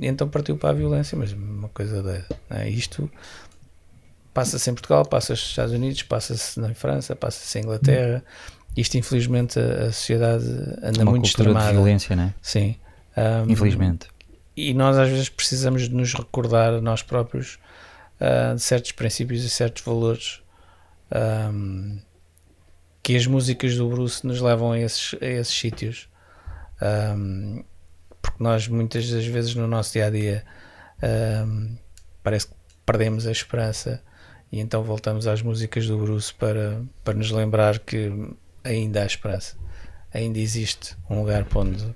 E então partiu para a violência, mas uma coisa isto passa-se em Portugal, passa-se nos Estados Unidos, passa-se na França, passa-se em Inglaterra. Isto infelizmente a sociedade anda muito extremada de violência, não é? Sim, infelizmente. E nós às vezes precisamos de nos recordar a nós próprios de certos princípios e certos valores, que as músicas do Bruce nos levam a esses sítios, porque nós muitas das vezes no nosso dia-a-dia parece que perdemos a esperança e então voltamos às músicas do Bruce para nos lembrar que ainda há esperança, ainda existe um lugar para onde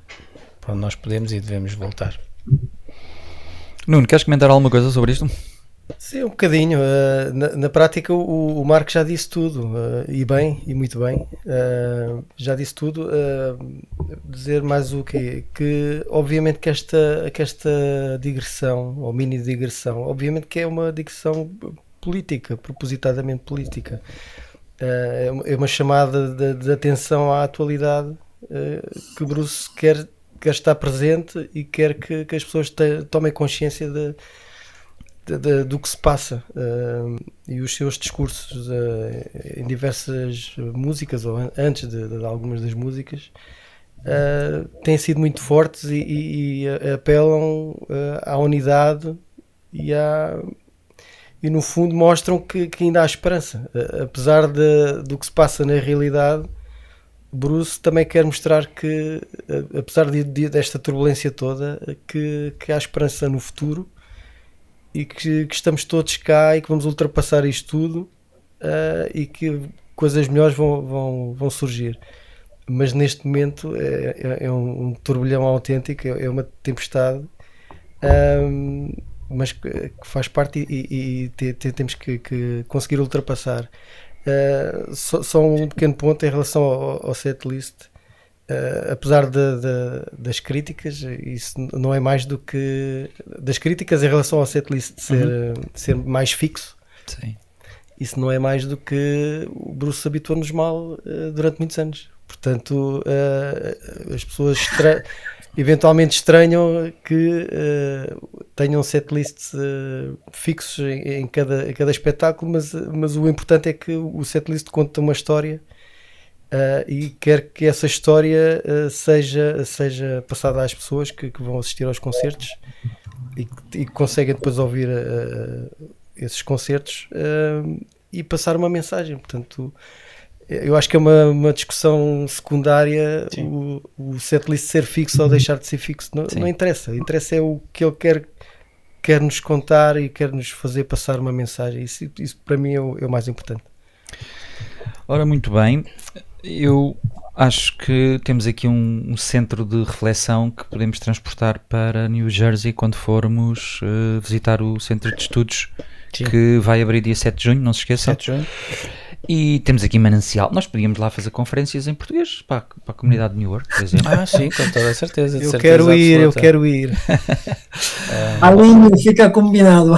nós podemos e devemos voltar. Nuno, queres comentar alguma coisa sobre isto? Sim, um bocadinho. Na prática o Marco já disse tudo, e bem, e muito bem. Já disse tudo. Dizer mais o quê? Que obviamente que esta digressão, ou mini digressão, obviamente que é uma digressão política, propositadamente política. É uma chamada de atenção à atualidade, que Bruce quer estar presente e quer que as pessoas tomem consciência do que se passa, e os seus discursos em diversas músicas ou antes de algumas das músicas têm sido muito fortes e apelam à unidade e no fundo mostram que ainda há esperança, apesar do que se passa na realidade. Bruce também quer mostrar que, apesar desta turbulência toda, que há esperança no futuro e que estamos todos cá e que vamos ultrapassar isto tudo, e que coisas melhores vão surgir. Mas neste momento é um turbilhão autêntico, é uma tempestade, mas que faz parte e temos que conseguir ultrapassar. Só um pequeno ponto em relação ao setlist. Apesar das críticas, isso não é mais do que das críticas em relação ao setlist ser mais fixo. Sim. Isso não é mais do que o Bruce habituou-nos mal durante muitos anos. Portanto, as pessoas eventualmente estranham que tenham setlists fixos em cada espetáculo, mas o importante é que o setlist conta uma história e quer que essa história seja passada às pessoas que vão assistir aos concertos e que conseguem depois ouvir esses concertos e passar uma mensagem. Portanto, eu acho que é uma discussão secundária o setlist ser fixo ou deixar de ser fixo. Não interessa. Interessa é o que ele quer nos contar e quer nos fazer passar uma mensagem. Isso para mim é o mais importante. Ora, muito bem. Eu acho que temos aqui um centro de reflexão que podemos transportar para New Jersey quando formos visitar o centro de estudos que vai abrir dia 7 de junho, não se esqueçam. 7 de junho. E temos aqui Manancial. Nós podíamos lá fazer conferências em português para a comunidade de New York, por exemplo. Sim, com toda a certeza. Eu quero ir. Alinho, fica combinado.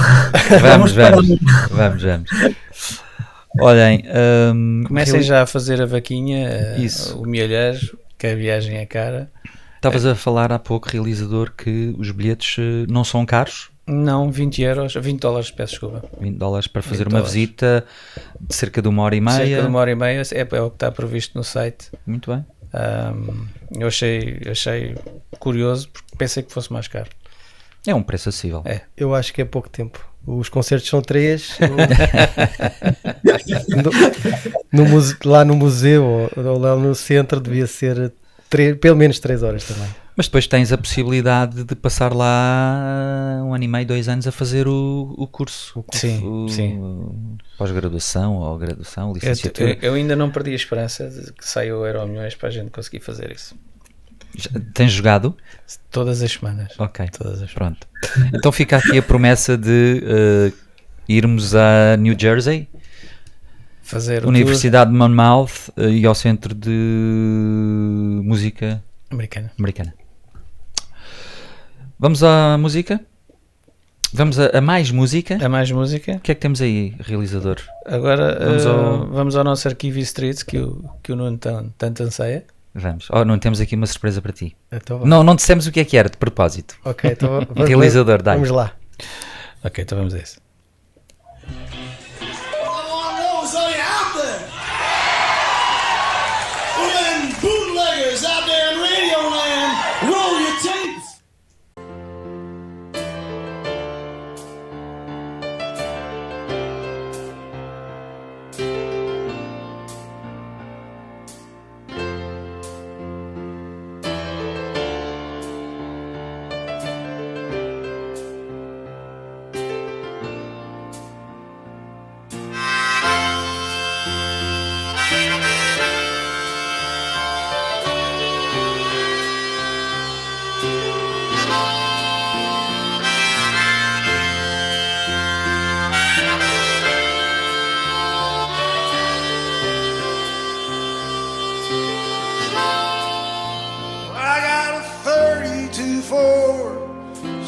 Vamos. Olhem, comecem já a fazer a vaquinha, o milheiro, que a viagem é cara. Estavas a falar há pouco, realizador, que os bilhetes não são caros. Não, 20 dólares, peço desculpa. 20 dólares para fazer uma visita de cerca de 1h30. Cerca de 1h30 é o que está previsto no site. Muito bem. Eu achei curioso porque pensei que fosse mais caro. É um preço acessível. Eu acho que é pouco tempo. Os concertos são 3. Lá no museu ou lá no centro devia ser pelo menos 3 horas também. Mas depois tens a possibilidade de passar lá 1 ano e meio, 2 anos a fazer o curso. Sim. Pós-graduação ou graduação, licenciatura. Eu ainda não perdi a esperança de que saia o Euromilhões para a gente conseguir fazer isso. Tens jogado? Todas as semanas. Ok, todas as pronto. Então fica aqui a promessa de irmos a New Jersey, fazer Universidade de Monmouth e ao Centro de Música Americana. Vamos à música? Vamos a mais música? A mais música. O que é que temos aí, realizador? Agora vamos ao nosso arquivo Street que o Nuno tanto anseia. Vamos. Não temos aqui uma surpresa para ti. Então, não dissemos o que é que era, de propósito. Ok, então realizador, dai. Vamos lá. Ok, então vamos a isso. Bootleggers out there in Radio Land, roll your tapes.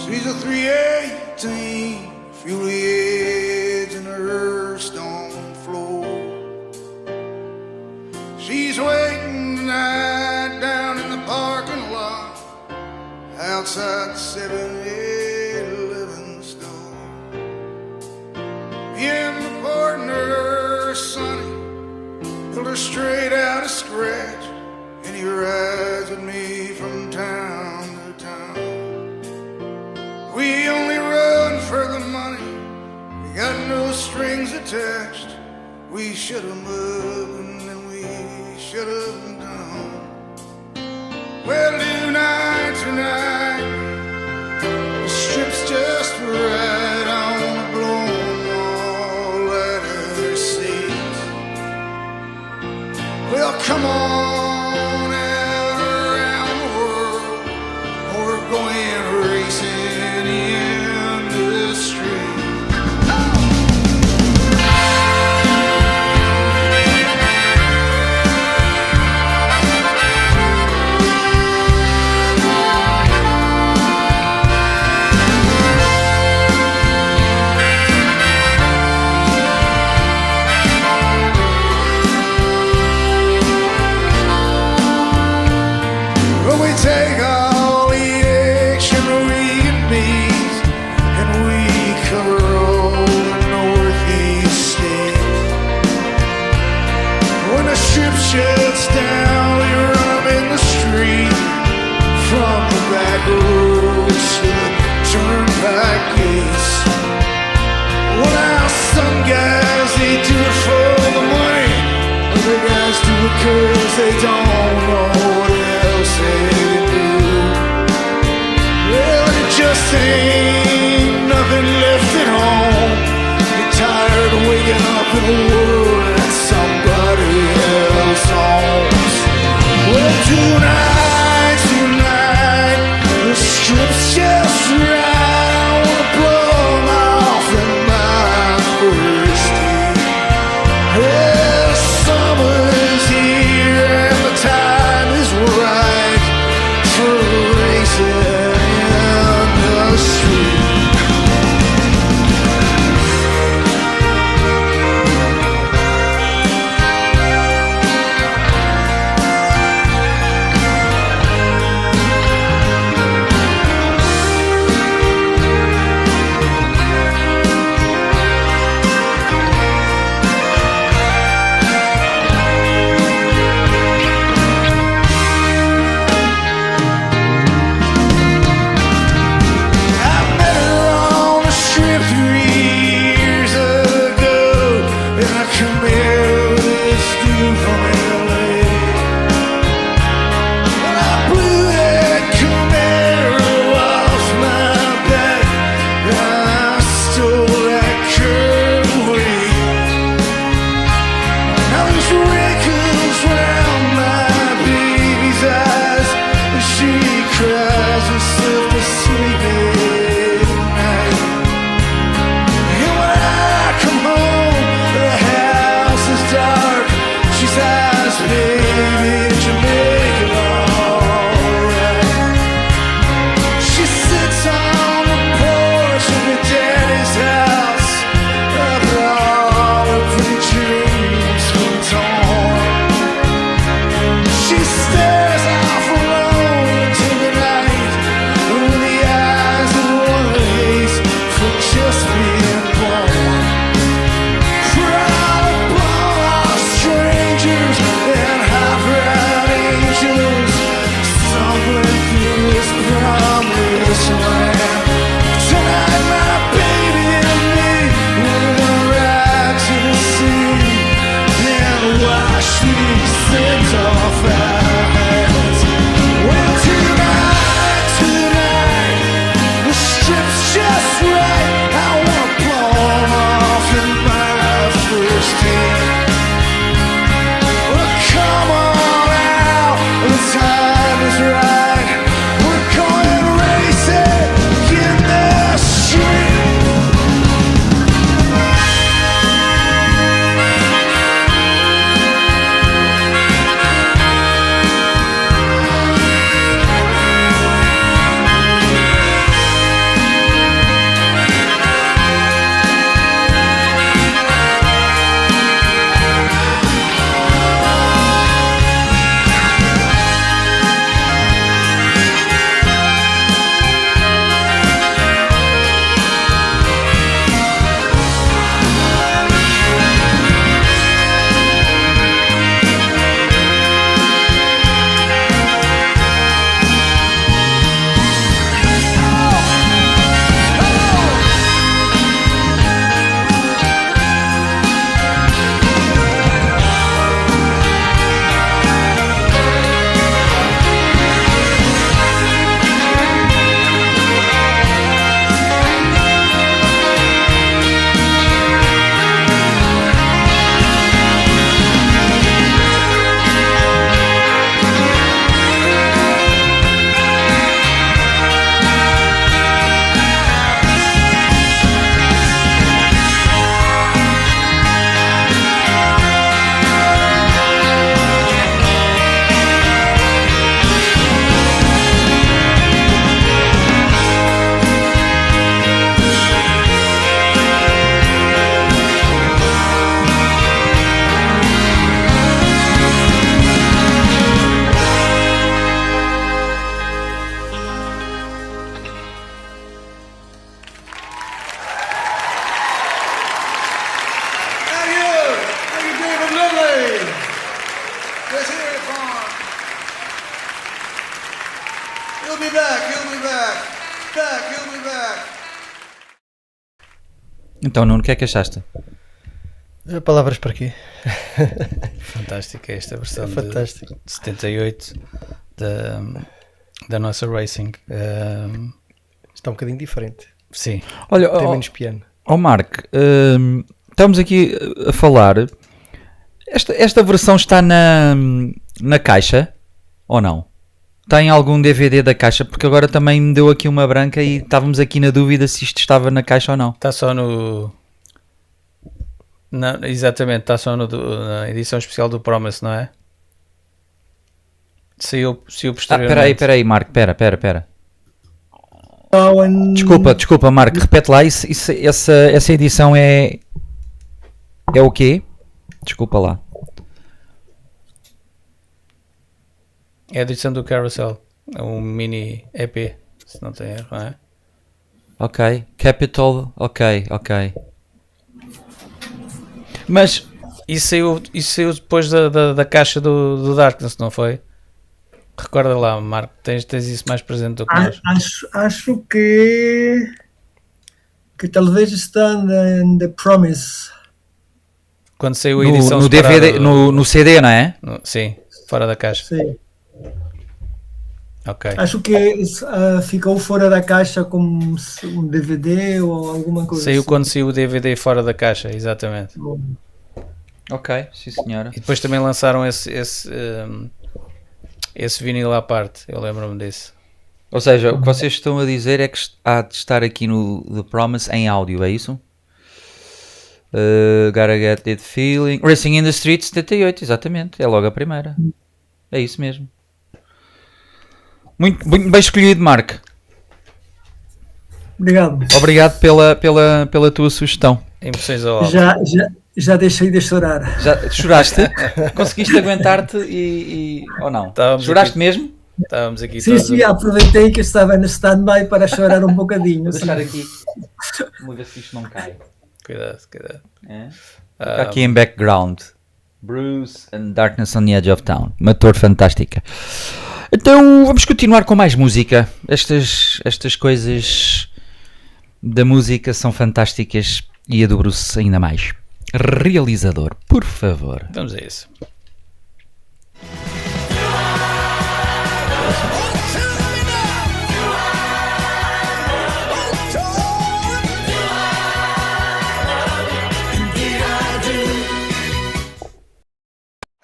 She's a 318, fuel the edge in her stone floor. She's waiting tonight down in the parking lot outside the 7-Eleven store. Me and my partner, Sonny, pulled her straight out of scratch, and he rides with me from town to town. We only run for the money, we got no strings attached. We shut 'em up and then we shut 'em down. Well, tonight, the strip's just right on the blown wall at her seat. Well, come on out around the world, we're going racing in the street. 'cause they don't know what else they can do. Well, it just ain't nothing left at home. You're tired of waking up in a world that somebody else owns. Well, tonight, the strip's just right. I wanna blow 'em off in my first date. Well, summer is here and the time is right for racing in the street. I met her on the strip 3 years ago, and I come here with this dude from LA. And I blew that Camaro off my back, and I stole that curve away. Now there's wrinkles round my baby's eyes, and she cries herself to sleep at night. And when I come home, the house is dark. She says, baby, did you make it alright? She sits on the porch of her daddy's house, after all her pretty dreams were torn. She stares off alone into the night with the eyes of one who hates for just being born. Proud of blown-off strangers and high-brown angels stumbling through this promised land. Tonight, my baby and me will ride to the sea and wash these things off our hands. Well, tonight, the strip's just right. I wanna blow 'em off in my first date. Well, come on out, the time is right. We're going racing in the street. Então, Nuno, o que é que achaste? Palavras para quê? Fantástica esta versão Fantástico. de 78 da nossa Racing. Está um bocadinho diferente. Sim, Olha, Tem ó menos piano. Mark, estamos aqui a falar. Esta versão está na caixa ou não? Tem algum DVD da caixa? Porque agora também me deu aqui uma branca e estávamos aqui na dúvida se isto estava na caixa ou não. está só no. Não, exatamente, está só na edição especial do Promise, não é? Saiu posteriormente. Espera aí, Mark, espera. Now and Desculpa, Mark, repete lá, essa edição é o quê? Desculpa lá. É a edição do Carousel. É um mini EP, se não tem erro, não é? Ok, Capital, ok. Mas, Isso saiu depois da caixa do Darkness, não foi? Recorda lá, Marco, tens isso mais presente do que nós. acho que talvez está in The Promise. Quando saiu a edição no separada DVD, no CD, não é? Sim, fora da caixa. Sim. Ok. Acho que ficou fora da caixa como um DVD ou alguma coisa Saiu assim. quando saiu o DVD fora da caixa, exatamente. Ok, sim senhora. E depois também lançaram esse vinil à parte, eu lembro-me disso. Ou seja, o que vocês estão a dizer é que há de estar aqui no The Promise em áudio, é isso? Gotta Get That Feeling. Racing in the Street 78, exatamente. É logo a primeira. É isso mesmo. Muito bem escolhido, Mark. Obrigado. Obrigado pela tua sugestão. Emoções ao álbum. Já deixei de chorar. Já choraste? Conseguiste aguentar-te ou não? Estávamos Choraste aqui. mesmo? Estávamos aqui Sim, todos. sim, aproveitei que estava no stand-by para chorar um bocadinho. Vou sim. deixar aqui. Vamos ver se isto não cai. Cuidado. É? Fica aqui em background. Bruce and Darkness on the Edge of Town. Uma torre fantástica. Então vamos continuar com mais música. Estas coisas da música são fantásticas e a do Bruce ainda mais. Realizador, por favor. Vamos a isso.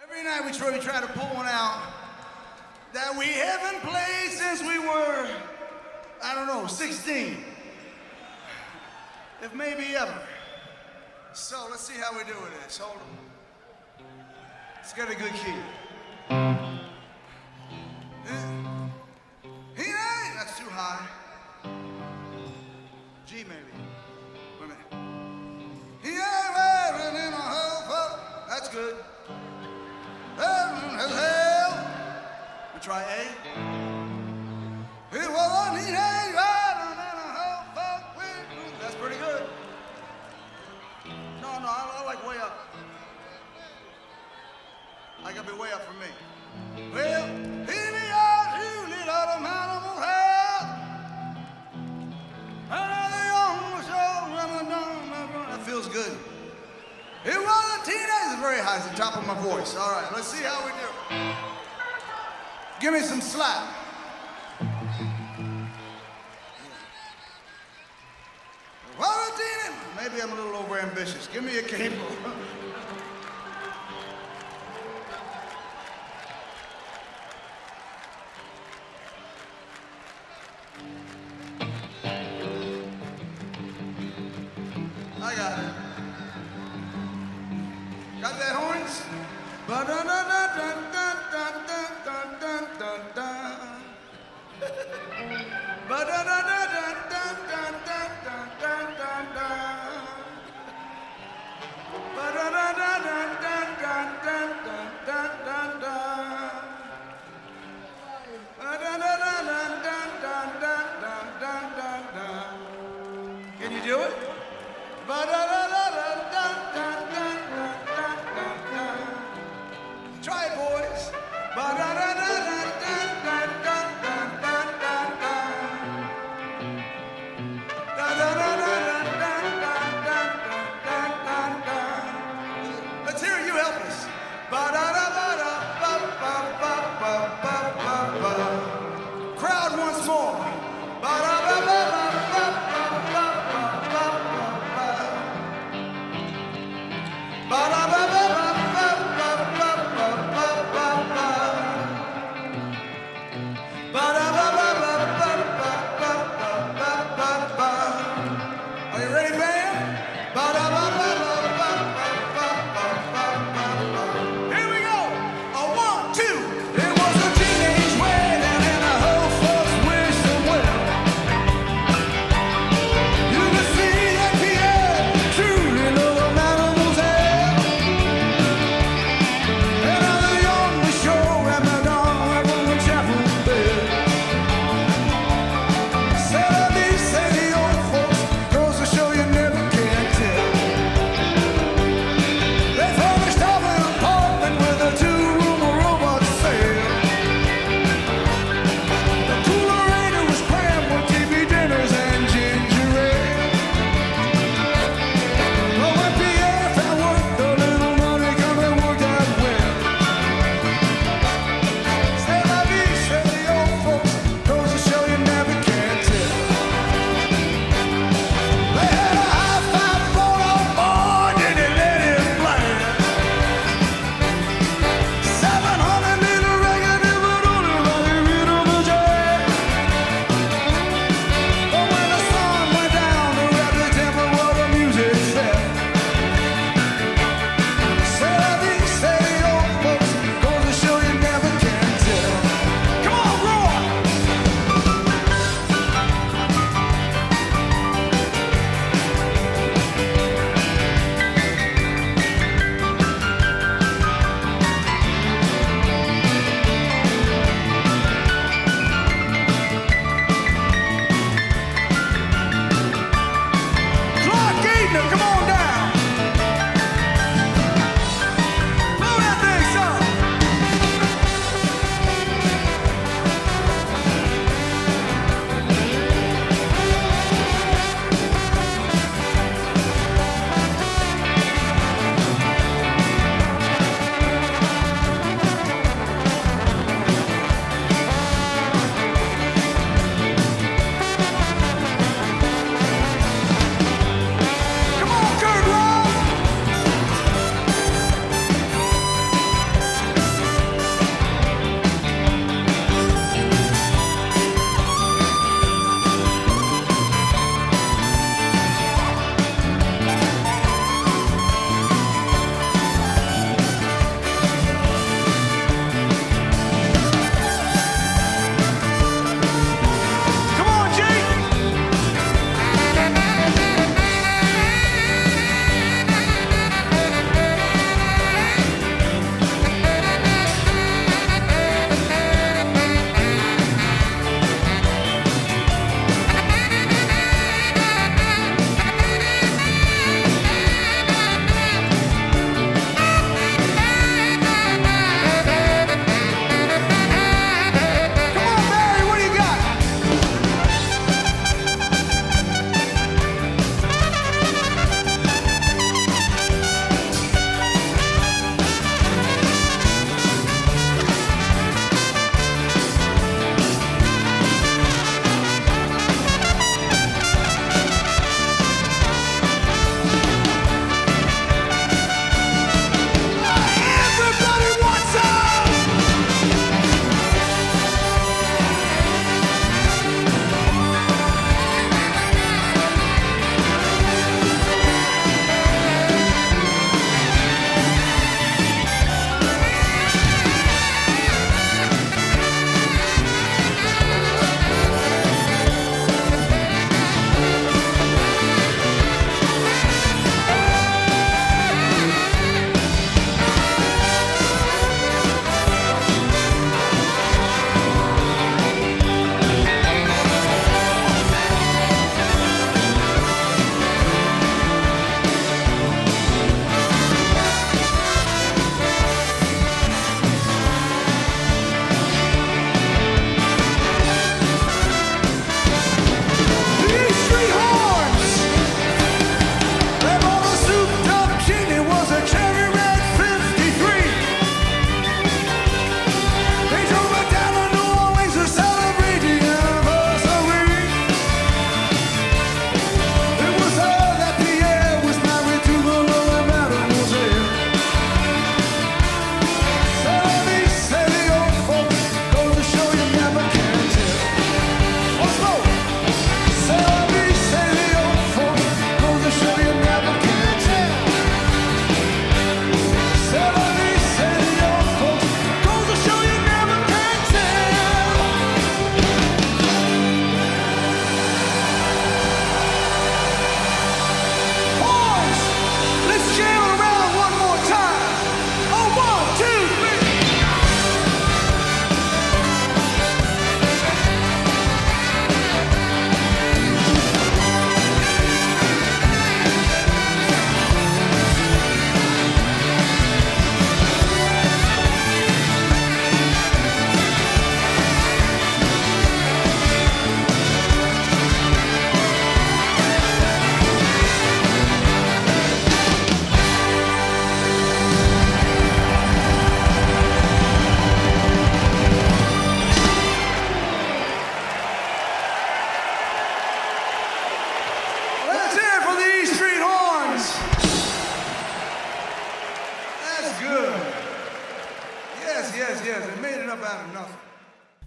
Every night we try to pull one out that we haven't played since we were, I don't know, 16. If maybe ever. So let's see how we do with this. Hold on. Let's get a good key. That's too high. G maybe. Wait a minute. He ain't wearing in a hole. That's good. Hell. We try A. He wasn't he ain't riding in a hole. That's pretty good. No, I like way up. I gotta be way up for me. Well, here we are, you little animal hell. That feels good. It was a teenager, very high, it's the top of my voice. All right, let's see how we do. Give me some slap. Well, a teenager. Maybe I'm a little overambitious. Give me a cable. I got it. Got that horns? Ba-da-da-da-dun-dun-dun-dun-dun-dun-dun-dun.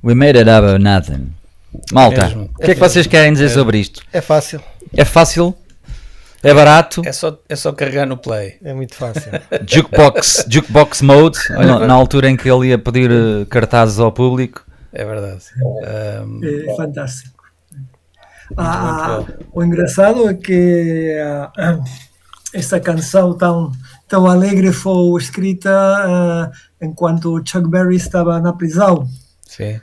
We made it out of nothing. Malta, Mesmo. o que é que vocês querem dizer sobre isto? É fácil, É fácil? É barato? É só carregar no play. é muito fácil. Jukebox mode, na altura em que ele ia pedir cartazes ao público. É verdade. É fantástico. muito O engraçado é que esta canção tão alegre foi escrita enquanto Chuck Berry estava na prisão, Sim.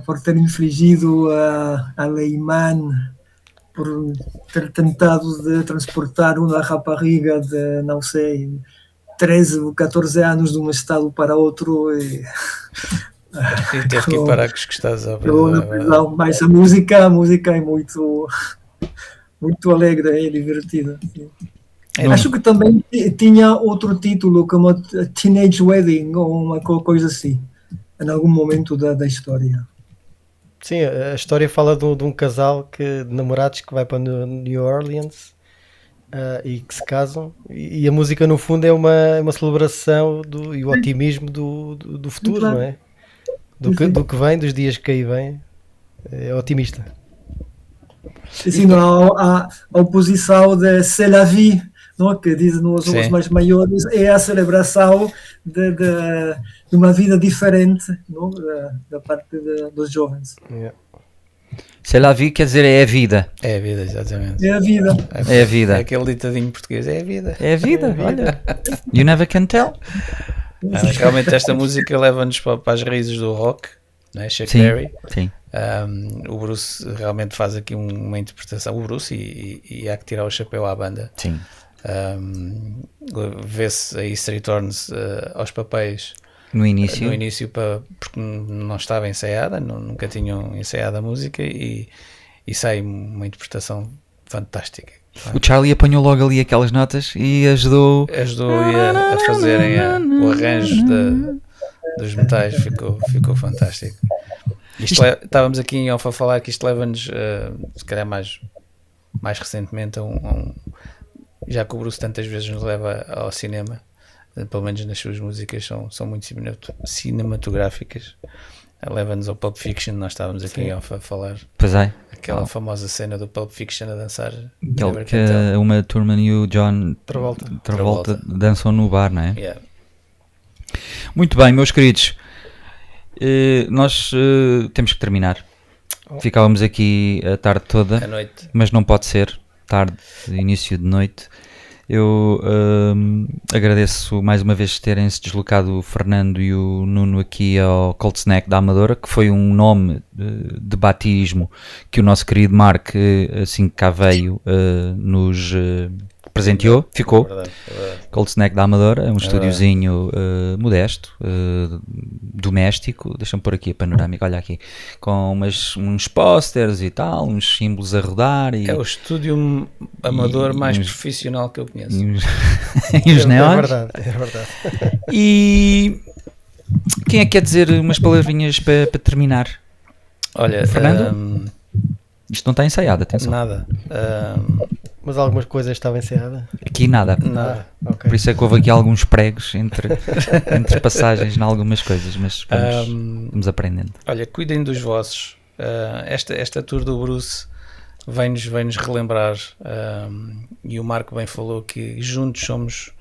por ter infligido a Lehman, por ter tentado de transportar uma rapariga de, não sei, 13 ou 14 anos de um estado para outro e teve que ir parar com os costados à acabou na prisão. Mas a música é muito alegre e divertida. Acho que também tinha outro título, como Teenage Wedding ou uma coisa assim, em algum momento da história. Sim, a história fala de um casal de namorados que vai para New Orleans e que se casam, e a música no fundo é uma celebração e o otimismo do futuro, Claro. não é? Do que vem, dos dias que aí vem, é otimista. Sim, a oposição de C'est la vie, não? Que dizem os Sim. mais maiores, é a celebração de uma vida diferente, não? Da parte dos jovens. Yeah. Sei lá, vi, quer dizer, é a vida. É a vida, exatamente. É a vida. É a vida. É aquele ditadinho português, é a vida. É a vida, olha. You never can tell. Realmente esta música leva-nos para as raízes do rock, né? Chuck Sim, Berry. sim. O Bruce realmente faz aqui uma interpretação, o Bruce, e há que tirar o chapéu à banda. Sim. Vê-se a Easter Returns aos papéis No início. no início porque não estava ensaiada, nunca tinham ensaiado a música e sai uma interpretação fantástica. O Charlie apanhou logo ali aquelas notas e ajudou. Ajudou a fazerem o arranjo dos metais, ficou fantástico. Estávamos aqui em off a falar que isto leva-nos, se calhar mais recentemente, já que o Bruce tantas vezes nos leva ao cinema, pelo menos nas suas músicas são muito cinematográficas. Leva-nos ao Pulp Fiction. Nós estávamos aqui em off a falar Pois é. aquela famosa cena do Pulp Fiction a dançar. Aquele que uma turma e o John Travolta dançam no bar, não é? Yeah. Muito bem, meus queridos. Nós temos que terminar. Ficávamos aqui a tarde toda, À noite. mas não pode ser. Tarde, início de noite. Eu agradeço mais uma vez terem-se deslocado o Fernando e o Nuno aqui ao Cold Snack da Amadora, que foi um nome de batismo que o nosso querido Mark, assim que cá veio, nos presenteou. Ficou. Verdade. Cold Snack da Amadora, é um estúdiozinho modesto, doméstico. Deixa-me pôr aqui a panorâmica, olha aqui, com uns pósteres e tal, uns símbolos a rodar. E, É o estúdio amador mais uns- profissional que eu conheço. e os É neons. verdade, é verdade. E quem é que quer dizer umas palavrinhas para terminar? Olha, Fernando? Isto não está ensaiado, atenção. nada. Mas algumas coisas estavam encerradas. Aqui nada. Nada. Ok. Por isso é que houve aqui alguns pregos entre passagens em algumas coisas, mas vamos aprendendo. Olha, cuidem dos vossos. Esta tour do Bruce vem-nos relembrar, e o Marco bem falou que juntos somos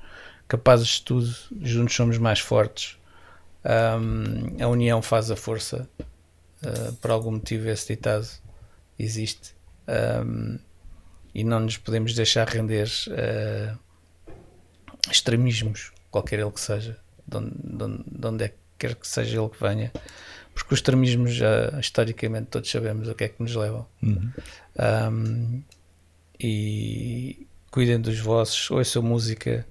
capazes de tudo, juntos somos mais fortes. A união faz a força. Por algum motivo esse ditado existe. E não nos podemos deixar render extremismos, qualquer ele que seja, de onde é que quer que seja ele que venha, porque os extremismos já historicamente todos sabemos o que é que nos levam. E cuidem dos vossos, ouçam música.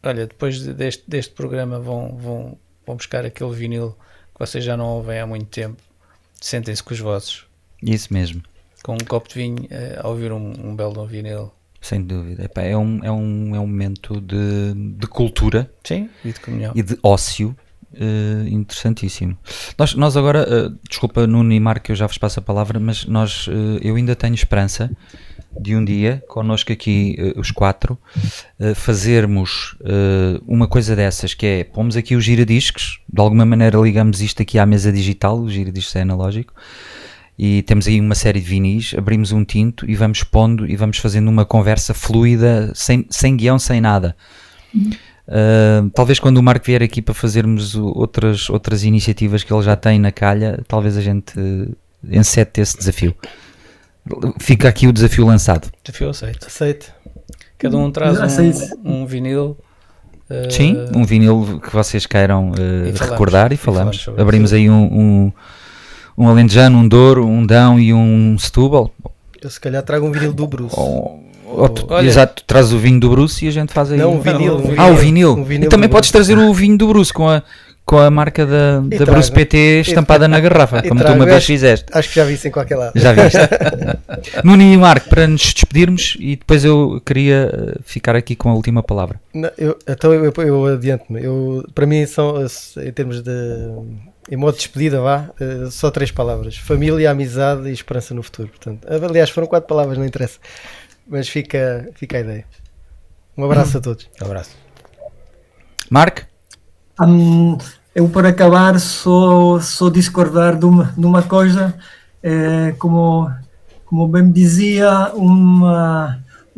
Olha, depois deste programa vão buscar aquele vinil que vocês já não ouvem há muito tempo. Sentem-se com os vossos, Isso mesmo, com um copo de vinho, a ouvir um belo vinil. sem dúvida. Epá, é um momento de cultura Sim, e de comunhão. e de ócio interessantíssimo. Nós agora, desculpa Nuno e Marco, eu já vos passo a palavra, mas eu ainda tenho esperança de um dia, connosco aqui os 4, fazermos uma coisa dessas, que é, pomos aqui os giradiscos, de alguma maneira ligamos isto aqui à mesa digital, o giradiscos é analógico, e temos aí uma série de vinis, abrimos um tinto e vamos pondo e vamos fazendo uma conversa fluida, sem guião, sem nada. Talvez quando o Marco vier aqui para fazermos outras iniciativas que ele já tem na calha, talvez a gente encete esse desafio. Fica aqui o desafio lançado. Desafio aceito. Aceito. Cada um traz Aceito. um vinil. Sim, um vinil que vocês queiram recordar e falamos. sobre Abrimos aí um alentejano, um douro, um dão e um Setúbal. Eu se calhar trago um vinil do Bruce. Olha. Exato, traz o vinho do Bruce e a gente faz aí. Não, um vinil. O vinil. Um vinil E também do podes Bruce. trazer o vinho do Bruce com a marca da trago. Bruce PT estampada na garrafa, E como tu trago. uma vez Acho- fizeste. Acho que já vi isso em qualquer lado. Já viste? Nuno e Marco, para nos despedirmos, e depois eu queria ficar aqui com a última palavra. Não, então eu adianto-me. Para mim são, em termos de... Em modo de despedida, só 3 palavras: família, amizade e esperança no futuro. Portanto, aliás, foram 4 palavras, não interessa. Mas fica a ideia. Um abraço a todos. Um abraço. Marco? Eu, para acabar, só discordar de uma coisa. Como bem dizia um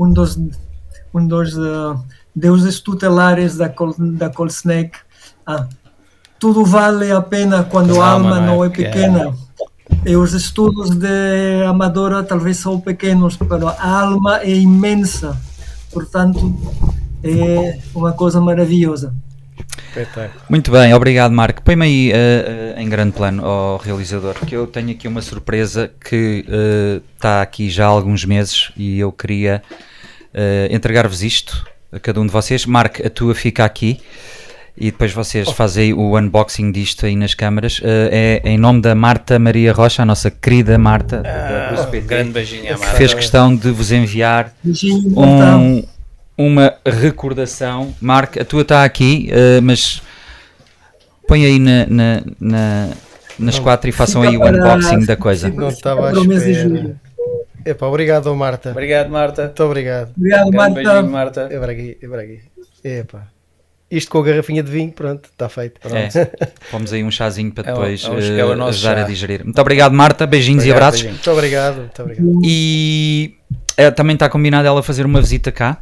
dos deuses tutelares da Colsneck, tudo vale a pena quando a alma não é pequena. E os estudos de Amadora talvez são pequenos, mas a alma é imensa. Portanto, é uma coisa maravilhosa. Espetáculo. Muito bem, obrigado, Marco. Põe-me aí em grande plano ao realizador, que eu tenho aqui uma surpresa que está aqui já há alguns meses e eu queria entregar-vos isto a cada um de vocês. Marco, a tua fica aqui. E depois vocês fazem o unboxing disto aí nas câmaras. É em nome da Marta Maria Rocha, a nossa querida Marta, da Bruce PT, Grande beijinho à que Marta. fez questão de vos enviar Beijinho, uma recordação. Marco, a tua está aqui, mas põe aí nas 4 e façam aí o unboxing da coisa. Não estava à Para o mês de espera. julho. Epá, obrigado, Marta. Obrigado, Marta. Muito obrigado. Obrigado, Grande beijinho, Marta. Marta. É para aqui. Epá. Isto com a garrafinha de vinho, pronto, está feito. Pomos aí um chazinho para depois vamos chegar ao nosso ajudar chá. a digerir. Muito obrigado, Marta. Beijinhos Obrigado, e abraços. beijinho. Muito obrigado, muito obrigado. E também está combinado ela fazer uma visita cá.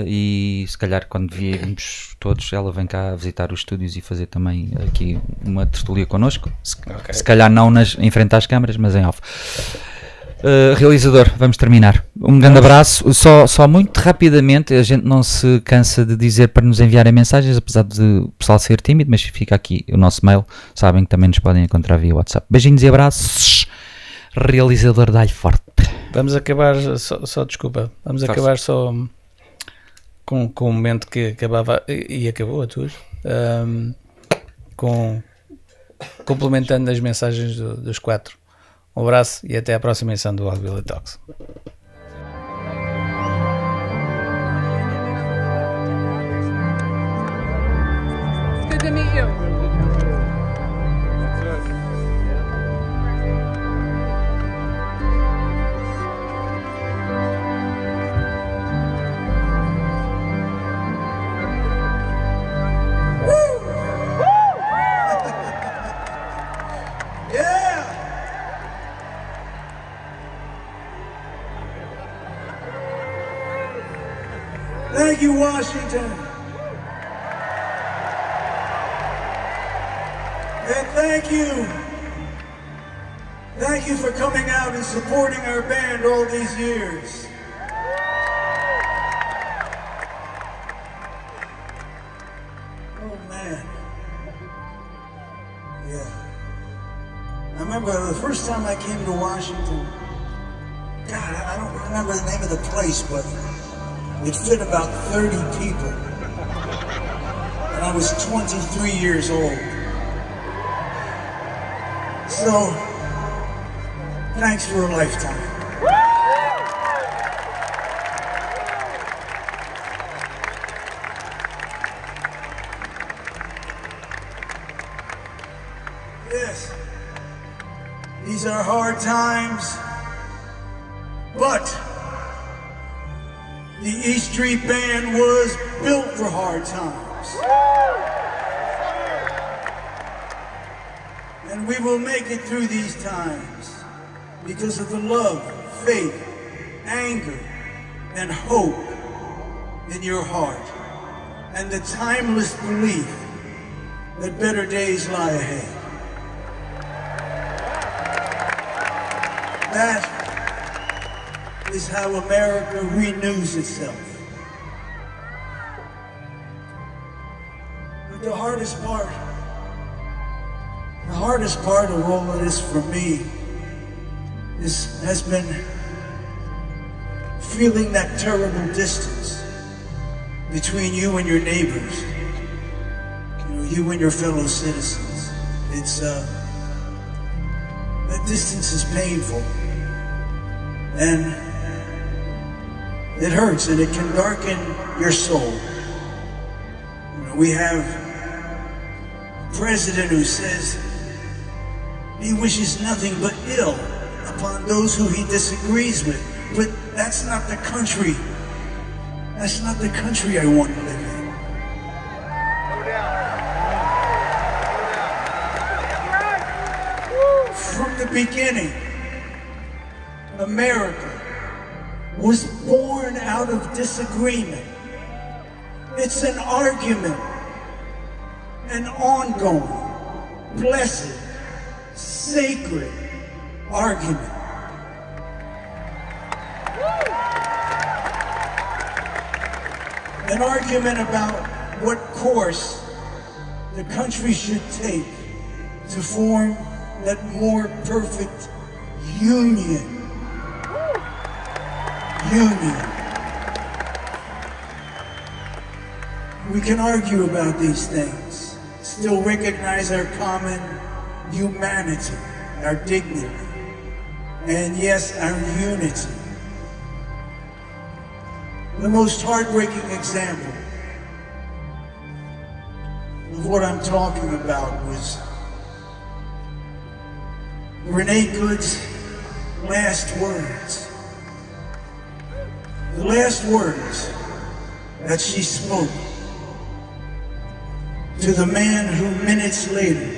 E se calhar quando viermos todos, ela vem cá visitar os estúdios e fazer também aqui uma tertulia connosco. Se calhar não em frente às câmaras, mas em off. Realizador, vamos terminar. Um grande abraço. Só muito rapidamente, a gente não se cansa de dizer para nos enviarem mensagens, apesar de o pessoal ser tímido, mas fica aqui o nosso mail. Sabem que também nos podem encontrar via WhatsApp. Beijinhos e abraços. Realizador da Forte. Vamos acabar, desculpa, vamos Força. acabar só com o momento que acabava, e acabou a tua, complementando as mensagens dos 4. Um abraço e até à próxima edição do Wild Billy Talks. Good to meet you. Yeah! Thank you, Washington. And thank you. Thank you for coming out and supporting our band all these years. Oh, man. Yeah. I remember the first time I came to Washington. God, I don't remember the name of the place, but it fit about 30 people. And I was 23 years old. So, thanks for a lifetime. Yes, these are hard times, but The E Street Band was built for hard times. And we will make it through these times because of the love, faith, anger, and hope in your heart, and the timeless belief that better days lie ahead. That is how America renews itself. But the hardest part of all of this for me has been feeling that terrible distance between you and your neighbors, you and your fellow citizens. It's that distance is painful, and it hurts, and it can darken your soul. We have a president who says he wishes nothing but ill upon those who he disagrees with. But that's not the country. That's not the country I want to live in. From the beginning, America was born out of disagreement. It's an argument, an ongoing, blessed, sacred argument. An argument about what course the country should take to form that more perfect union. We can argue about these things, still recognize our common humanity, our dignity, and yes, our unity. The most heartbreaking example of what I'm talking about was Renee Good's last words. The last words that she spoke to the man who minutes later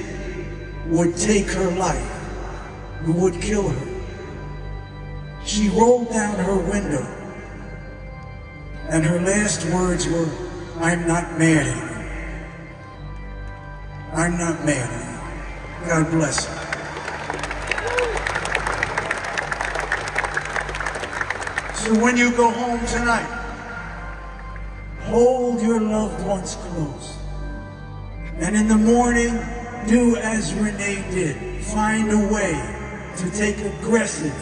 would take her life, who would kill her. She rolled down her window, and her last words were, "I'm not mad at you. I'm not mad at you." God bless her. So when you go home tonight, hold your loved ones close. And in the morning, do as Renee did. Find a way to take aggressive,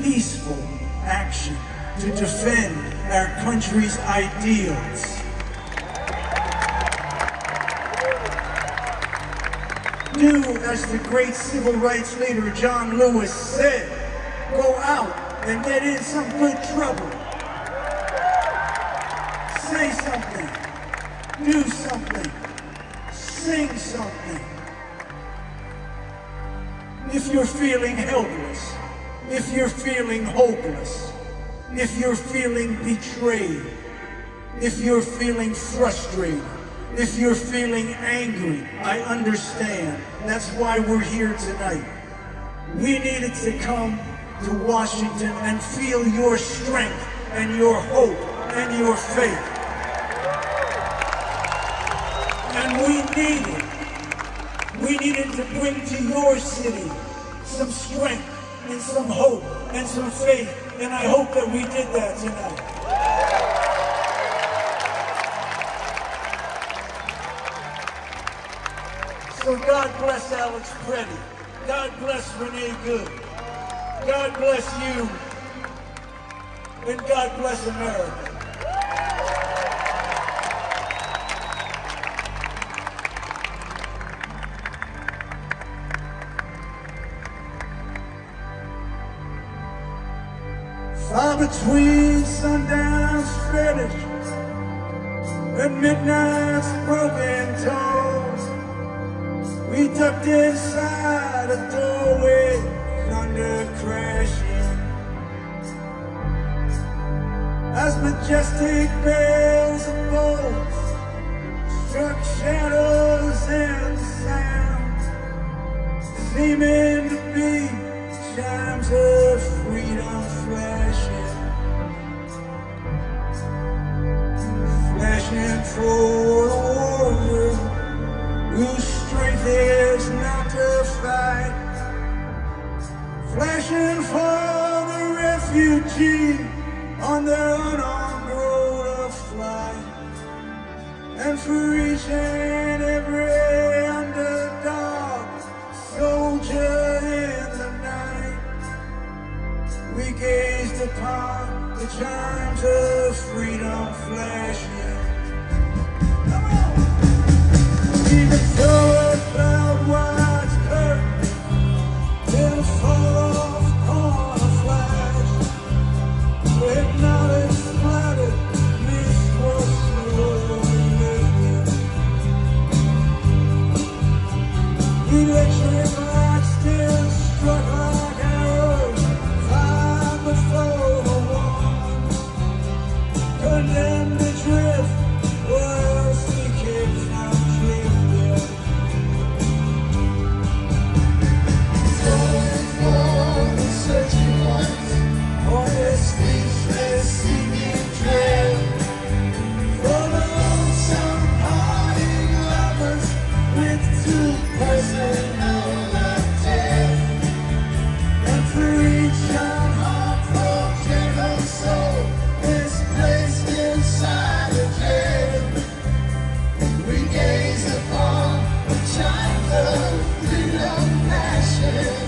peaceful action to defend our country's ideals. Do as the great civil rights leader John Lewis said, go out and get in some good trouble. Say something, do something, sing something. If you're feeling helpless, if you're feeling hopeless, if you're feeling betrayed, if you're feeling frustrated, if you're feeling angry, I understand. That's why we're here tonight. We needed to come to Washington and feel your strength and your hope and your faith. And we needed to bring to your city some strength and some hope and some faith, and I hope that we did that tonight. So God bless Alex Preddy. God bless Renee Good. God bless you. And God bless America. Far between sundown's finish and midnight's broken tones, we ducked inside a doorway, thunder crashing. I as majestic bells of bolts struck shadows in the sand, seeming to be chimes of freedom flashing, flashing for a warrior whose strength is not to fight, flashing for the refugee on their unarmed road of flight, and for each and every underdog soldier in the night, we gazed upon the chimes of freedom flashing. Come on! See the third cloud wide curtain, till the fall upon a flash, hypnotic splattered, mist was slowly lifting. Electric lights still struck like arrows, fire before the ones condemned to drift, while seeking from drifting. Falling for the searching ones, on their speechless seeking trail, for the lonesome parting lovers with too personal a tale, and for each unheartful gentle soul misplaced inside a jail, we gaze upon the chimes of freedom passion.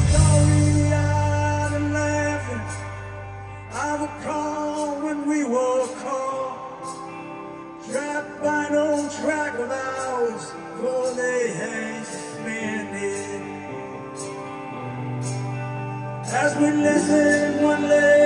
Starry-eyed and laughing, I recall when we were caught, trapped by an old track of ours, for they had suspended. As we listened, one leg